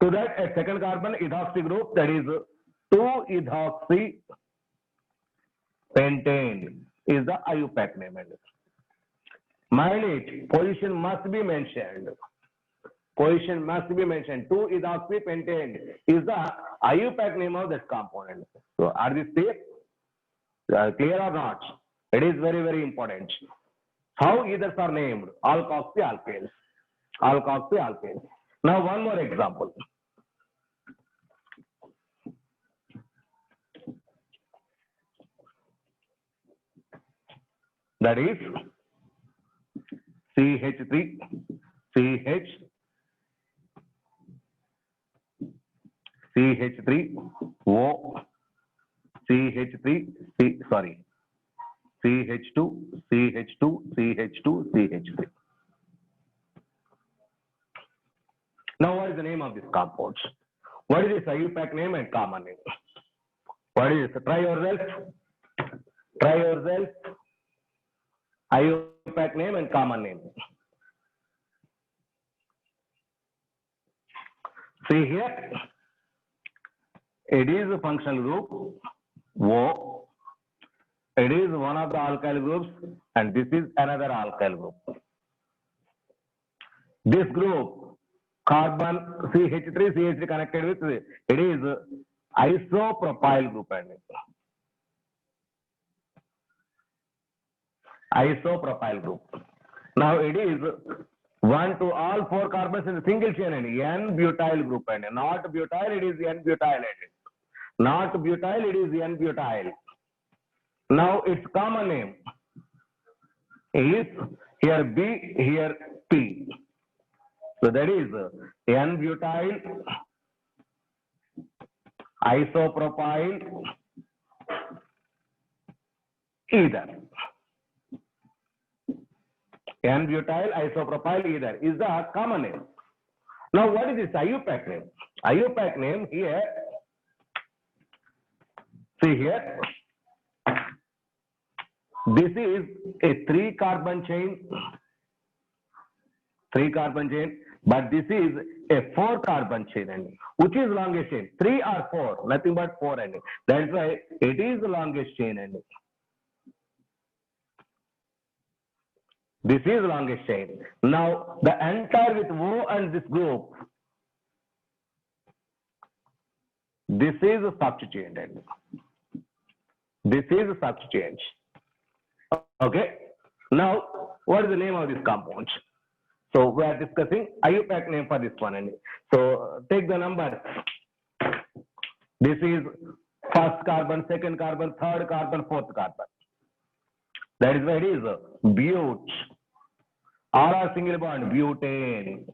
To that, a second carbon ethoxy group, that is 2-ethoxy pentane is the IUPAC name. Mind it, position must be mentioned. Position must be mentioned. 2-ethoxy pentane is the IUPAC name of that component. So are these clear? Clear or not? It is very, very important. How ethers are named? Alkoxy alkanes. Alkoxy alkanes. Now one more example. That is CH3, CH, CH3, O, CH3, CH2, CH2, CH2, CH3. Now what is the name of this compound? What is this IUPAC name and common name? What is this? Try yourself. Try yourself. IUPAC name and common name. See here, it is a functional group O. It is one of the alkyl groups, and this is another alkyl group. This group, carbon CH3, CH3 connected with it is isopropyl group, and isopropyl group. Now it is 1 to all 4 carbons in a single chain, and N-butyl group, and not butyl, it is N-butyl, not butyl, it is N-butyl. Now its common name is here B, here P. So that is N-butyl isopropyl ether. N-butyl isopropyl ether is the common name. Now what is this IUPAC name? IUPAC name here, see here, this is a 3 carbon chain, but this is a 4 carbon chain, which is longest chain, 3 or 4, nothing but 4, and that's why it is the longest chain. And this is longest chain. Now the entire with O and this group, this is a substituent. This is a substituent. Okay. Now what is the name of this compound? So we are discussing IUPAC name for this one. So take the numbers. This is first carbon, second carbon, third carbon, fourth carbon. That is why it is bute. RR single bond, butane.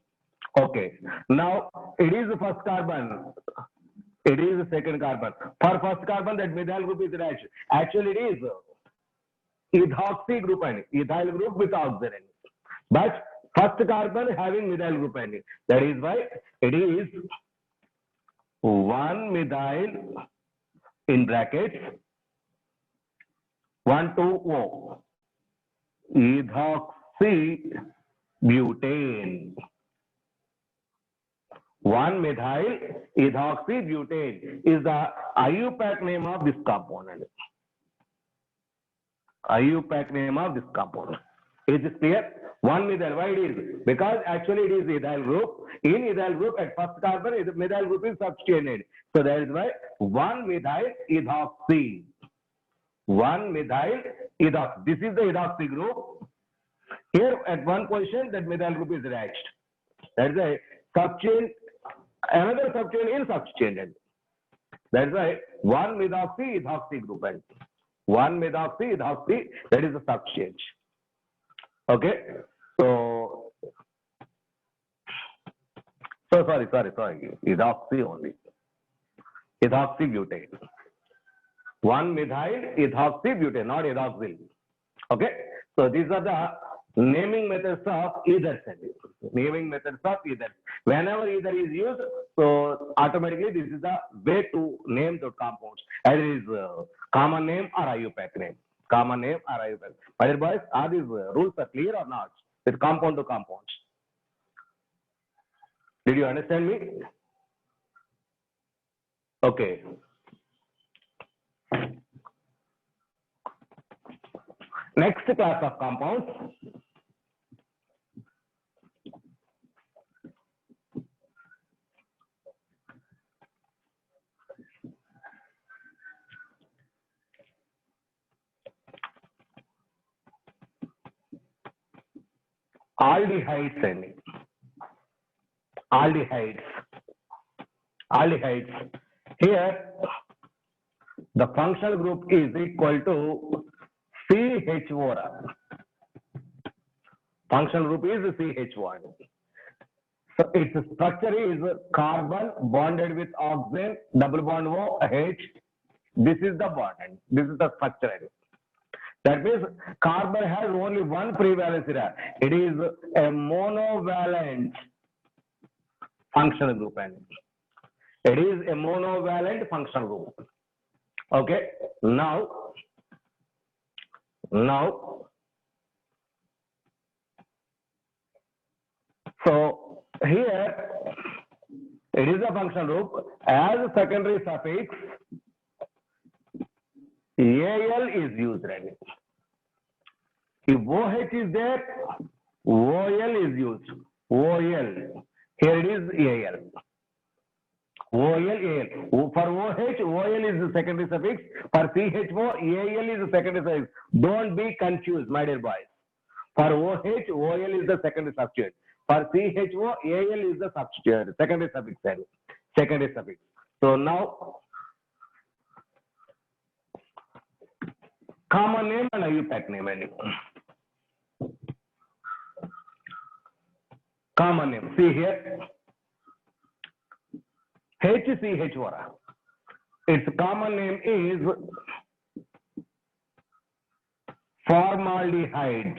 Okay. Now it is the first carbon. It is the second carbon. For first carbon, that methyl group is attached. Actually, it is ethoxy group and ethyl group with oxygen. But first carbon having methyl group and that is why it is 1 methyl in brackets 1 2 O ethoxy butane. 1 methyl ethoxy butane is the IUPAC name of this component. IUPAC name of this component. Is this clear? 1 methyl. Why it is? Because actually it is ethyl group. In ethyl group at first carbon, methyl group is substituted. So that is why 1 methyl ethoxy. 1 methyl ethoxy. This is the ethoxy group. Here at one position that methyl group is attached. That is a subchain, another subchain in substituted. That is why 1 methoxy ethoxy group. 1 methoxy ethoxy, that is the subchange. Okay. So sorry. Ethoxy only. Ethoxy butane. 1 methyl ethoxy butane, not ethoxyl. Okay. So these are the naming methods of ethers. Naming methods of ethers. Whenever ether is used, so automatically this is the way to name the compounds. Either is common name or IUPAC name. Common name or IUPAC. My dear boys, are these rules are clear or not? With compound to compounds. Did you understand me? Okay. Next class of compounds. Aldehydes and aldehydes. Here the functional group is equal to CH4. Functional group is CH1. So its structure is carbon bonded with oxygen, double bond O, H. This is the bond. This is the structure. That means carbon has only one free valence here. It is a monovalent functional group. It is a monovalent functional group. Okay. Now, so here it is a functional group. As a secondary suffix, Al is used. Right? If OH is there, OL is used. OL. Here it is Al. OL, Al. For OH, OL is the secondary suffix. For CH4, Al is the secondary suffix. Don't be confused, my dear boys. For OH, OL is the secondary substituent. For CH4, Al is the substituent. Secondary suffix. Secondary suffix. So now, common name and IUPAC name. Common name. See here. HCH4. Its common name is formaldehyde.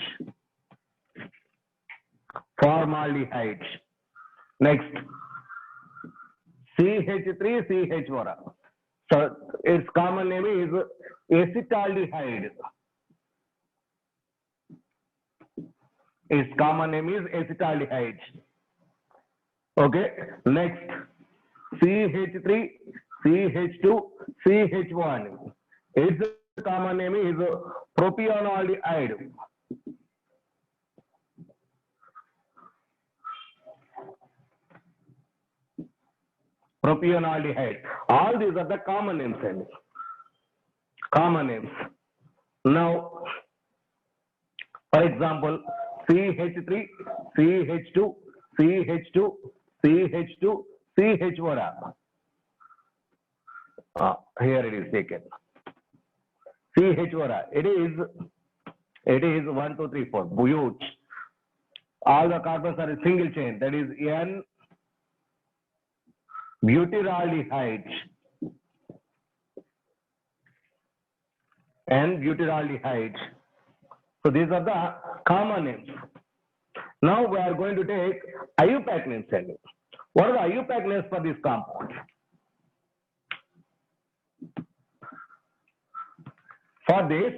Formaldehyde. Next, CH3CH4. So its common name is acetaldehyde. Its common name is acetaldehyde. Okay. Next, CH3, CH2, CH1. Its common name is propionaldehyde. Propionaldehyde. All these are the common names. Common names. Now, for example, CH3, CH2, CH2, CH2, CH4. Here it is taken. CH4. It is 1, 2, 3, 4. Huge. All the carbons are a single chain. That is N butyraldehyde. N butyraldehyde. So these are the common names. Now we are going to take IUPAC names. What are the IUPAC names for this compound? For this,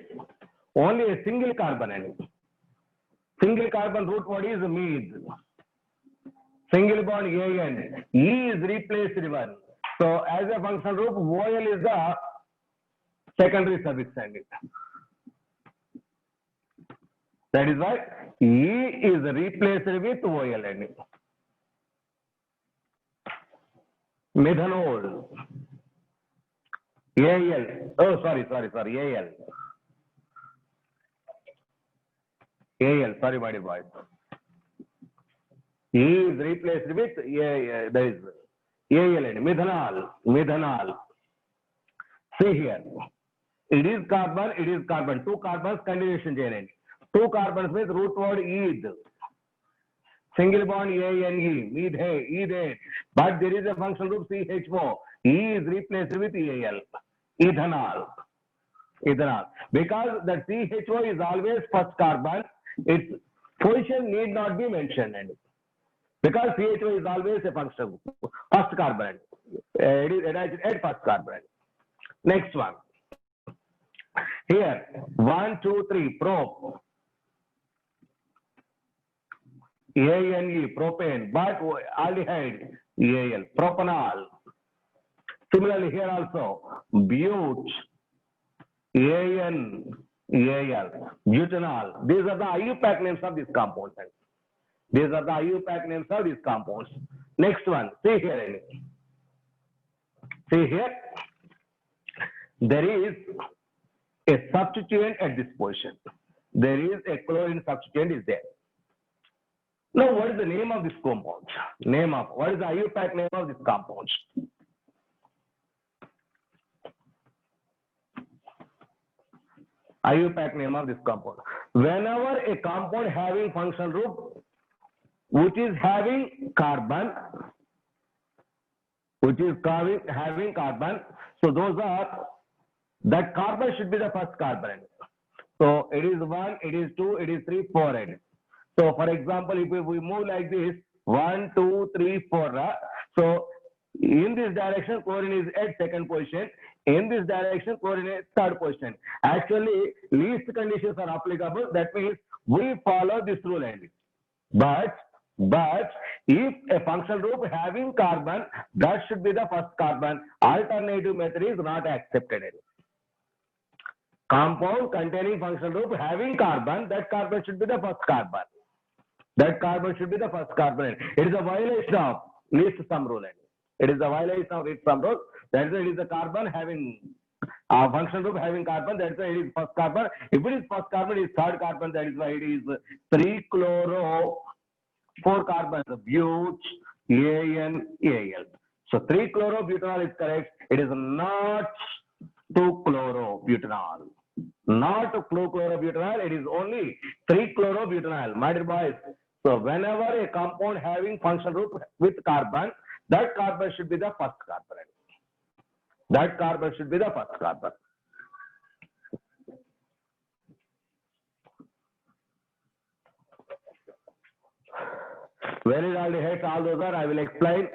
only a single carbon. Single carbon root word is meth. Single bond AN. E is replaced with 1. So as a functional group, OL is the secondary suffix. That is why E is replaced with OL. Methanol. AL. Oh, sorry. AL. AL. Sorry, my dear boys. E is replaced with that is AL. Methanol. See here. It is carbon. 2 carbons continuation chain. 2 carbons with root word eth. Single bond ANE, methane. But there is a functional group CH4. E is replaced with AL. Ethanol. Because the CH4 is always first carbon, its position need not be mentioned. Because CH4 is always a functional group. First carbon. It is attached at first carbon. Next one. Here, 1, 2, 3, prop. ANE, propane, but aldehyde, AL, propanol. Similarly, here also, bute, AN, AL, butanol. These are the IUPAC names of these compounds. Next one, see here. There is a substituent at this position. There is a chlorine substituent is there. Now, what is the name of this compound? What is the IUPAC name of this compound? IUPAC name of this compound. Whenever a compound having functional group which is having carbon, so those are, that carbon should be the first carbon. So it is 1, it is 2, it is 3, 4. So for example, if we move like this, 1, 2, 3, 4. So in this direction, chlorine is at second position. In this direction, chlorine is third position. Actually, least conditions are applicable. That means we follow this rule only. But if a functional group having carbon, that should be the first carbon. Alternative method is not accepted. Compound containing functional group having carbon, that carbon should be the first carbon. It is a violation of least sum rule. That's why it is a carbon having functional group having carbon. That's why it is first carbon. If it is first carbon, it is third carbon. That is why it is 3-chloro, 4 carbons, bute, AN, AL. So 3-chlorobutanol is correct. It is not 2-chlorobutanol. Not 2-chlorobutanol. It is only 3-chlorobutanol. My dear boys. So whenever a compound having functional group with carbon, that carbon should be the first carbon. Where is aldehyde? All those are, I will explain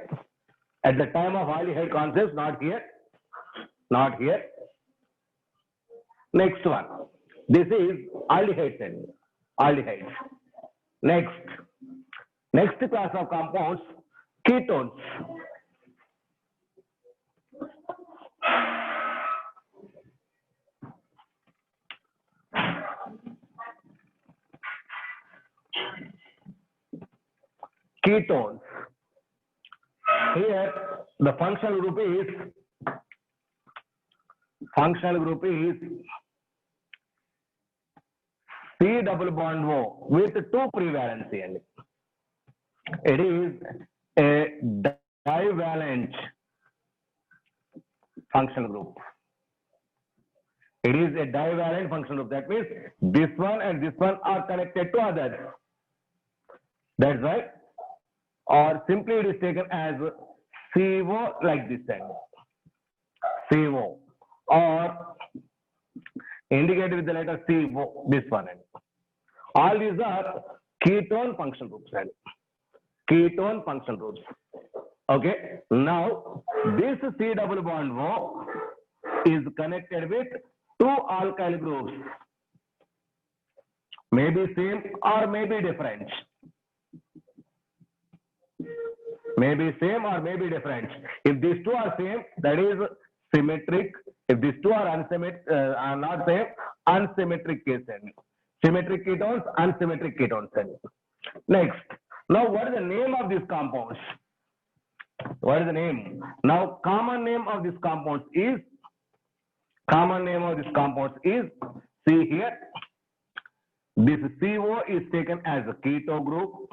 at the time of aldehyde concepts, not here. Next one. This is aldehyde. Next class of compounds, ketones. Ketones. Here, the functional group is C double bond O with 2 free valency. And it is a divalent functional group. It is a divalent functional group. That means this one and this one are connected to others. That's right. Or simply it is taken as CO like this and CO, or indicated with the letter CO, this one. And all these are ketone functional groups. And ketone functional groups. Okay. Now this C double bond O is connected with 2 alkyl groups. Maybe same or maybe different. Maybe same or maybe different. If these two are same, that is symmetric. If these two are unsymmetric, are not same, unsymmetric case. Symmetric ketones, unsymmetric ketones. Next, now what is the name of these compounds? What is the name? Now, common name of these compounds is, see here, this CO is taken as a keto group.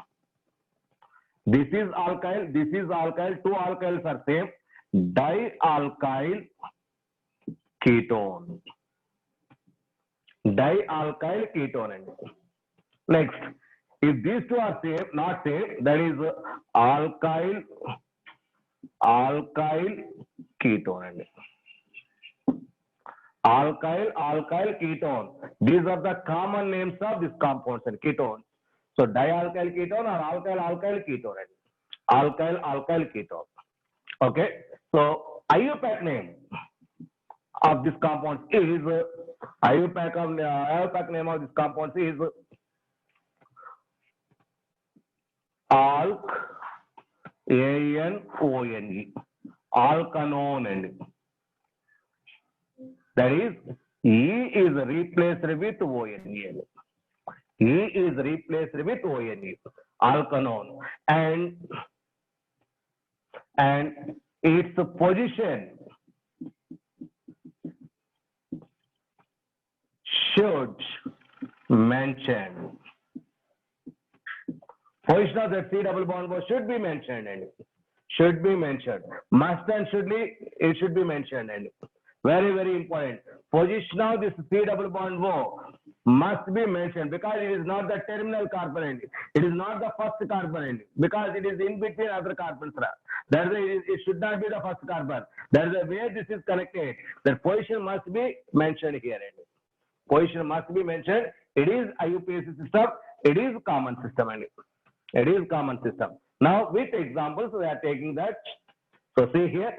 This is alkyl, 2 alkyls are same, dialkyl ketone. Dialkyl ketone. Next, if these two are same, not same, that is alkyl ketone. Alkyl ketone. These are the common names of these compounds and ketones. So dialkyl ketone or alkyl ketone. Alkyl ketone. Okay. So IUPAC name of this compound is IUPAC name of this compound is alk, ANONE, alkanone. That is, E is replaced with ONE. E is replaced with ONE, alkanone, and its position should mention. Position of the C double bond should be mentioned and should be mentioned. Must and shouldly, it should be mentioned and very, very important. Position of this C double bond must be mentioned because it is not the terminal carbon end. It is not the first carbon end because it is in between other carbons. That is, it should not be the first carbon. That is the way this is connected. The position must be mentioned here. Position must be mentioned. It is IUPAC system. It is common system. And it is common system. Now with examples, we are taking that. So see here.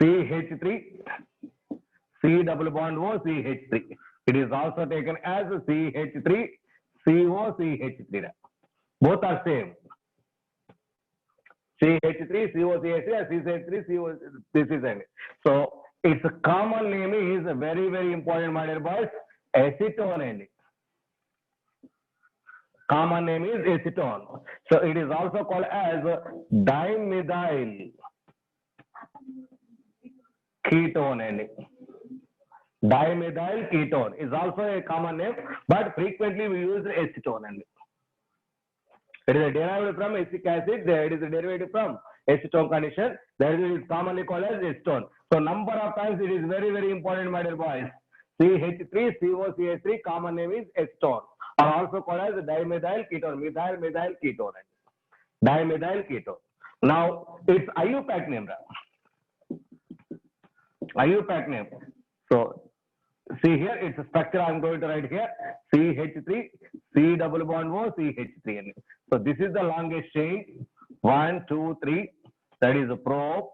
CH3, C double bond O, CH3. It is also taken as CH3, CO, CH3. Both are same. CH3, CO, CH3, and CH3, CO, this is it. So its common name is very, very important, my dear boys, acetone. Common name is acetone. So it is also called as dimethyl ketone. Dimethyl ketone is also a common name, but frequently we use acetone. It is a derivative from acetic acid. It is a derivative from acetone condition. That is commonly called as acetone. So number of times it is very, very important, my dear boys. CH3, COCH3, common name is acetone, or also called as dimethyl ketone, methyl ketone. Dimethyl ketone. Now it's IUPAC name. IUPAC name. So see here, it's a structure I'm going to write here. CH3, C double bond O, CH3. So this is the longest chain. 1, 2, 3. That is a probe.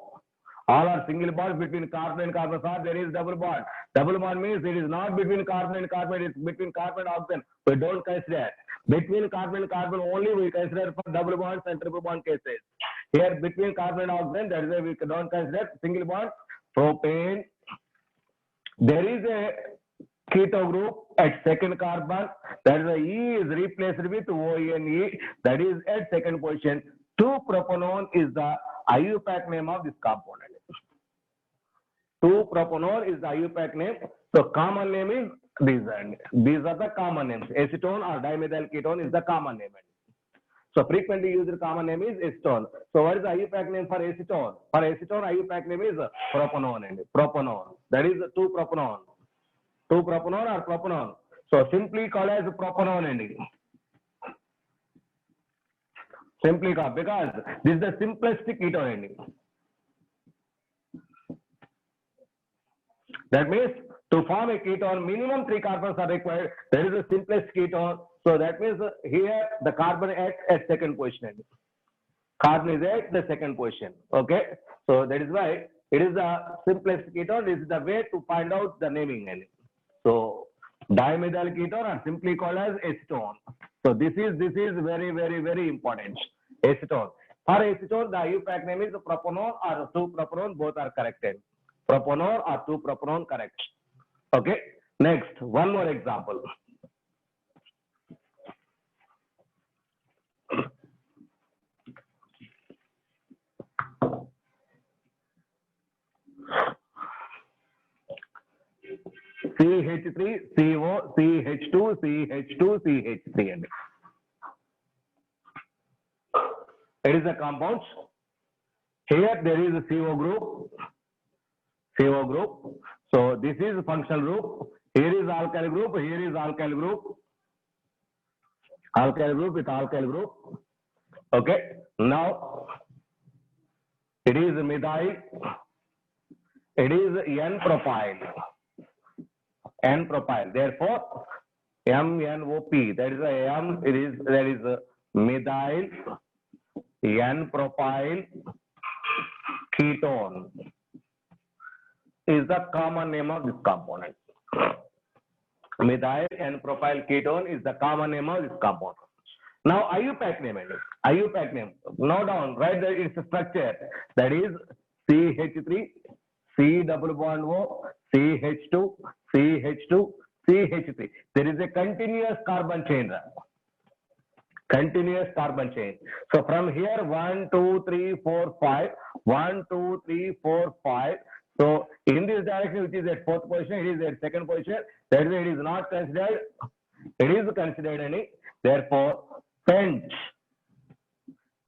All are single bonds between carbon and carbon. There is double bond. Double bond means it is not between carbon and carbon. It's between carbon and oxygen. We don't consider. Between carbon and carbon only we consider for double bonds and triple bond cases. Here between carbon and oxygen, that is why we don't consider single bond. Propane, there is a keto group at second carbon, that is the E is replaced with ONE, that is at second position. 2-propanone is the IUPAC name of this component. 2-propanone is the IUPAC name. So common name is these, and these are the common names. Acetone or dimethyl ketone is the common name. So frequently used common name is acetone. So what is the IUPAC name for acetone? For acetone, IUPAC name is propanone and propanone. That is 2-propanone. 2-propanone or propanone. So simply called as propanone and simply called, because this is the simplest ketone ending. That means to form a ketone, minimum 3 carbons are required. There is a simplest ketone. So that means here the carbon at second position. Carbon is at the second position. Okay. So that is why it is the simplest ketone. This is the way to find out the naming. So dimethyl ketone are simply called as acetone. So this is very important. Acetone. For acetone, the IUPAC name is propanone or 2-propanone. Both are corrected. Propanone or 2-propanone correct. Okay. Next, one more example. CH3, CO, CH2, CH2, CH3. And it is a compound. Here there is a CO group. CO group. So this is functional group. Here is alkyl group. Here is alkyl group. Alkyl group with alkyl group. Okay. Now it is methyl. It is N-propyl. N-propyl. Therefore, MNOP. That is a M. That is a methyl N-propyl ketone is the common name of this component. Methyl N-propyl ketone is the common name of this component. Now IUPAC name. IUPAC name. Note down. Write that its structure. That is CH3, C double bond O, CH2, CH2, CH3. There is a continuous carbon chain. Continuous carbon chain. So from here 1, 2, 3, 4, 5. 1, 2, 3, 4, 5. So in this direction, which is at fourth position, it is at second position. That is, it is not considered. It is considered any. Therefore, pent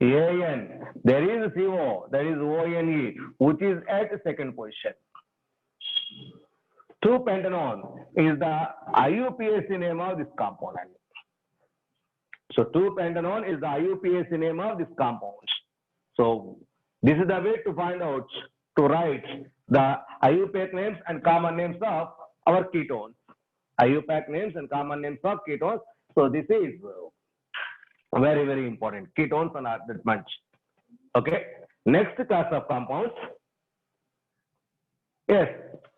AN. There is CO. That is ONE, which is at second position. 2-pentanone is the IUPAC name of this component. So 2-pentanone is the IUPAC name of this compound. So this is the way to find out, to write the IUPAC names and common names of our ketones. IUPAC names and common names of ketones. So this is very important. Ketones are not that much. Okay. Next class of compounds. Yes,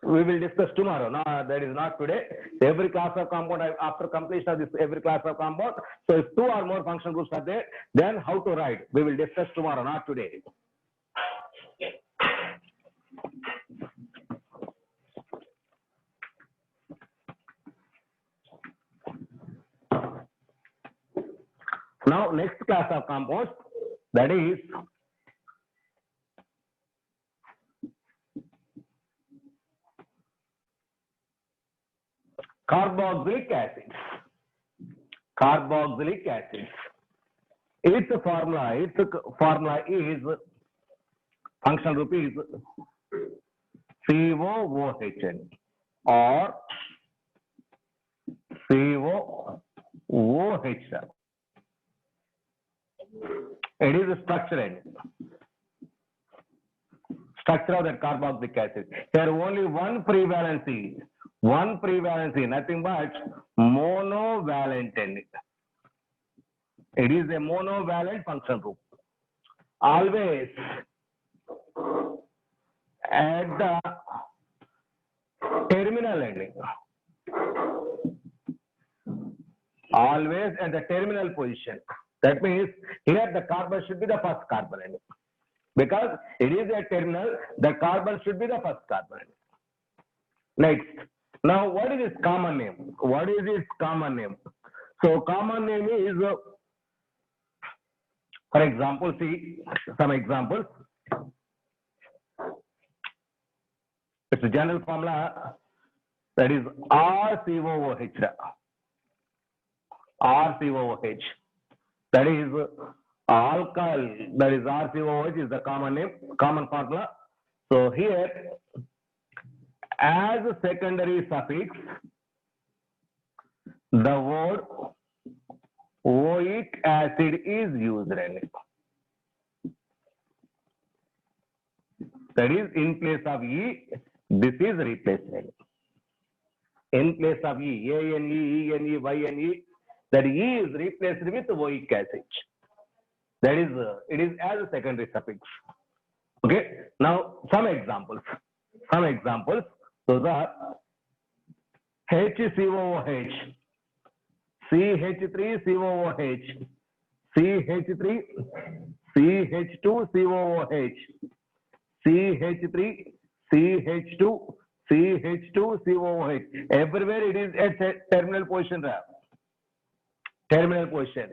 we will discuss tomorrow. No, that is not today. Every class of compound, after completion of this, every class of compound. So if 2 or more functional groups are there, then how to write? We will discuss tomorrow, not today. Now, next class of compounds, that is carboxylic acids. Carboxylic acids. Its formula is, functional group is COOH or COOH. It is a structure of that carboxylic acid. There are only one prevalency, nothing but monovalent. It is a monovalent functional group. Always at the terminal ending. Always at the terminal position. That means here the carbon should be the first carbon ending. Because it is a terminal, the carbon should be the first carbon ending. Next. Now, what is its common name? What is its common name? So, common name is, for example, see some examples. It's a general formula that is RCOOH. RCOOH. That is alkyl. That is RCOOH is the common name, common formula. So here, as a secondary suffix, the word oic acid is used in it. That is, in place of E, this is replaced. In place of E, A-N-E, E-N-E, Y-N-E, that E is replaced with oic acid. That is, it is as a secondary suffix. Okay. Now, some examples. Some examples. Those are HCOOH, CH3COOH, CH3, CH2COOH, CH3, CH2, CH2COOH. Everywhere it is at terminal position. Terminal position.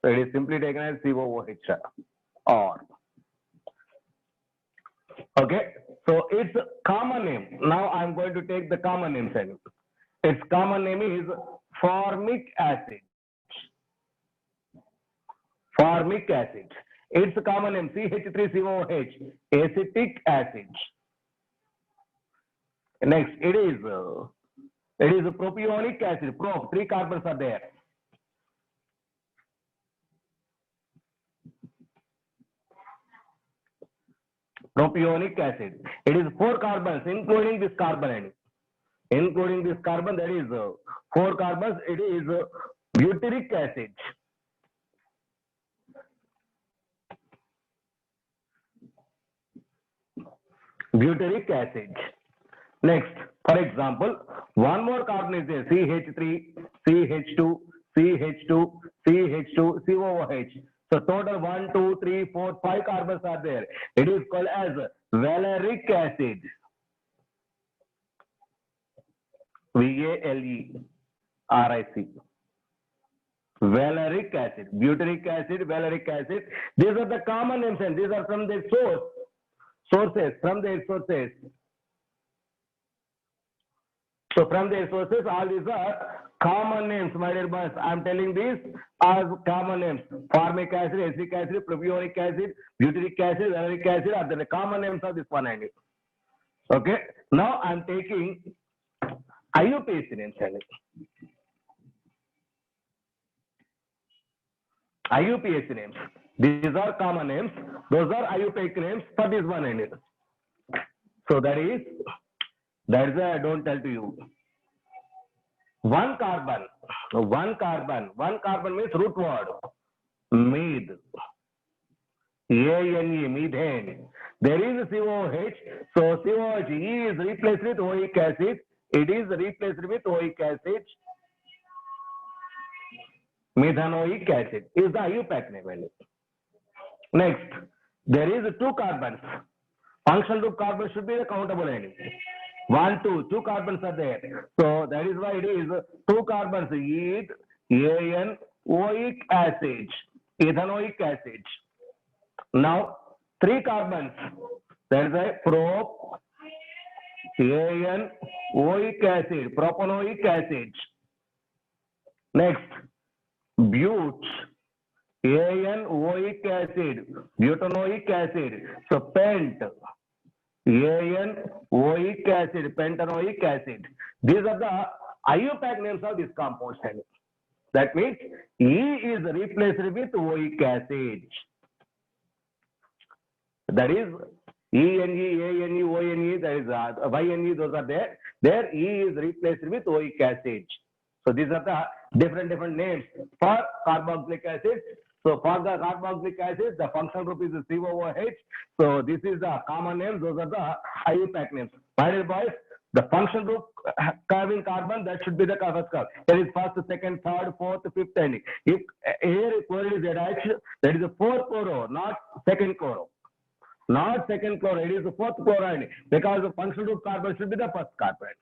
So it is simply taken as COOH or. Okay. So its common name. Now I am going to take the common name. Its common name is formic acid. Formic acid. Its common name CH3COOH, acetic acid. Next, it is propionic acid. Prop, 3 carbons are there. Propionic acid. It is 4 carbons, including this carbon. Including this carbon, that is 4 carbons. It is butyric acid. Butyric acid. Next, for example, one more carbon is there, CH3, CH2, CH2, CH2, COOH. So total 1, 2, 3, 4, 5 carbons are there. It is called as valeric acid. VALERIC. Valeric acid, butyric acid, valeric acid. These are the common names and these are from their sources, from their sources. So from their sources, all these are common names, my dear boys. I am telling these as common names. Formic acid, acetic acid, propionic acid, butyric acid, valeric acid are the common names of this one. Okay. Now I am taking IUPAC names. IUPAC names. These are common names. Those are IUPAC names for this one. So that is why I don't tell to you. One carbon means root word. Med. ANE, methane. There is a COOH. So COOH, E is replaced with oic acid. It is replaced with oic acid. Methanoic acid is the IUPAC name. Next, there is 2 carbons. Functional group carbon should be the countable. 1, 2, 2 carbons are there. So that is why it is 2 carbons. EAN, oic acid, ethanoic acid. Now 3 carbons. That is a prop, AN, oic acid, propanoic acid. Next, bute, AN, oic acid, butanoic acid. So pent, AN, oic acid, pentanoic acid. These are the IUPAC names of this compound. That means E is replaced with oic acid. That is ENE, ANE, ONE, that is YNE, those are there. There E is replaced with oic acid. So these are the different names for carboxylic acid. So for the carboxylic acid, the functional group is COOH. So this is the common name. Those are the IUPAC names. My dear boys, the functional group having carbon, that should be the first carbon. There is first, second, third, fourth, fifth, and if here chloride is attached, that is the 4th chloro, not 2nd chloro. Not 2nd chloro, it is the 4th chloride because the functional group carbon should be the first carbon.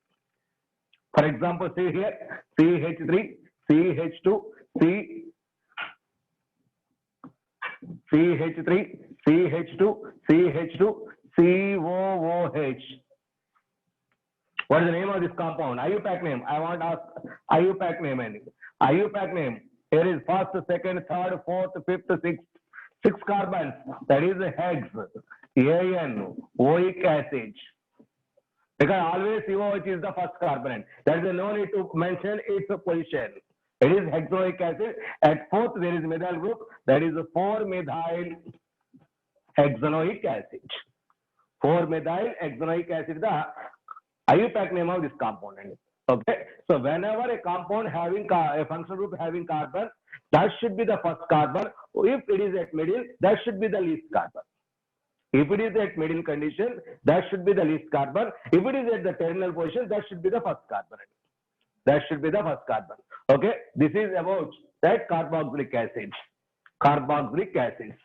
For example, see here, CH3, CH2, CH3, CH2, CH2, COOH. What is the name of this compound? IUPAC name. I want to ask IUPAC name. IUPAC name. Here is first, second, third, fourth, fifth, sixth. 6 carbons. That is hex. AN, OIC acid. Because always COH is the first carbon. There is no need to mention its position. It is hexoic acid. At fourth, there is methyl group. That is 4-methyl hexanoic acid. 4-methyl hexanoic acid is the IUPAC name of this compound. Okay. So whenever a compound having a functional group having carbon, that should be the first carbon. If it is at middle, that should be the least carbon. If it is at middle condition, that should be the least carbon. If it is at the terminal position, that should be the first carbon. That should be the first carbon. Okay. This is about that carboxylic acid. Carboxylic acids.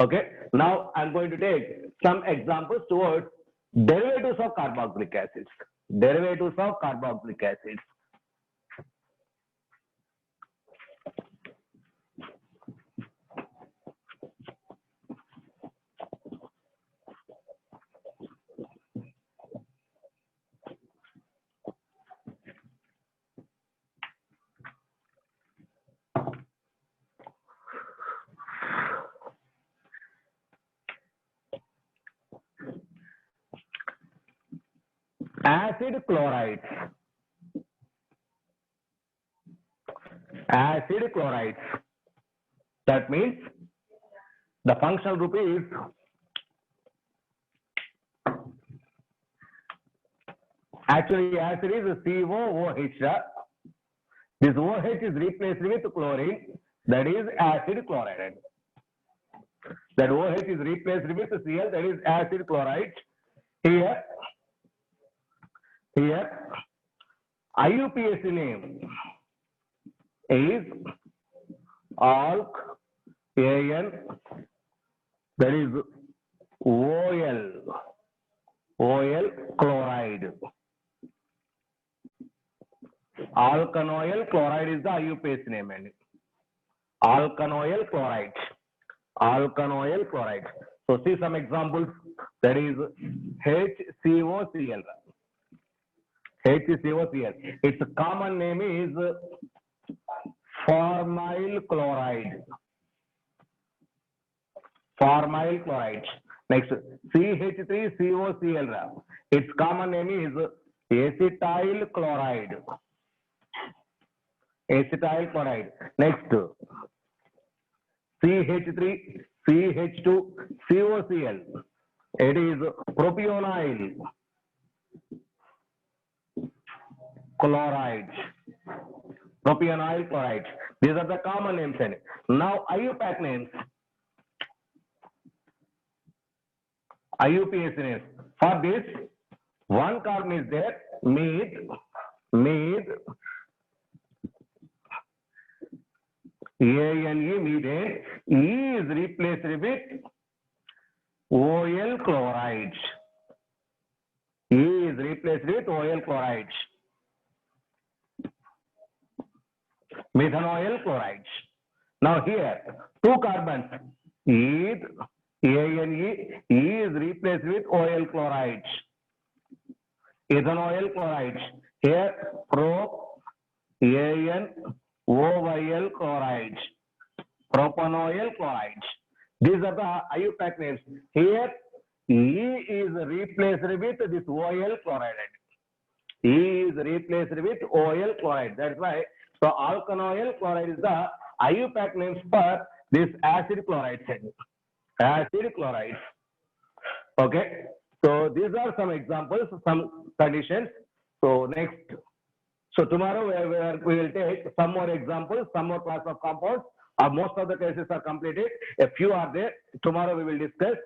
Okay. Now I'm going to take some examples towards derivatives of carboxylic acids. Derivatives of carboxylic acids. Acid chlorides. Acid chlorides. That means the functional group is actually acid is COOH. This OH is replaced with chlorine. That is acid chloride. That OH is replaced with Cl. That is acid chloride. Here IUPAC name is alk AN, that is OL chloride. Alkanoyl chloride is the IUPAC name. Alkanoyl chloride. Alkanoyl chloride. So see some examples. That is HCOCl. HCOCl. Its common name is formyl chloride. Formyl chloride. Next, CH3COCl. Its common name is acetyl chloride. Acetyl chloride. Next, CH3CH2COCl. It is propionyl chloride. Propionyl chloride. These are the common names. Now IUPAC names. IUPAC names. For this, one carbon is there. Meth. ANE, methane. E is replaced with OL chloride. E is replaced with OL chloride. Methanoyl chloride. Now here, two carbons. E, ANE, E is replaced with OL chloride. Ethanoyl chloride. Here, prop, AN, OYL chloride. Propanoyl chloride. These are the IUPAC names. Here, E is replaced with this OL chloride. E is replaced with OL chloride. That's why. So alkanoyl chloride is the IUPAC names for this acid chloride. Acid chloride. Okay. So these are some examples, some conditions. So next. So tomorrow we will take some more examples, some more class of compounds. Most of the cases are completed. A few are there. Tomorrow we will discuss.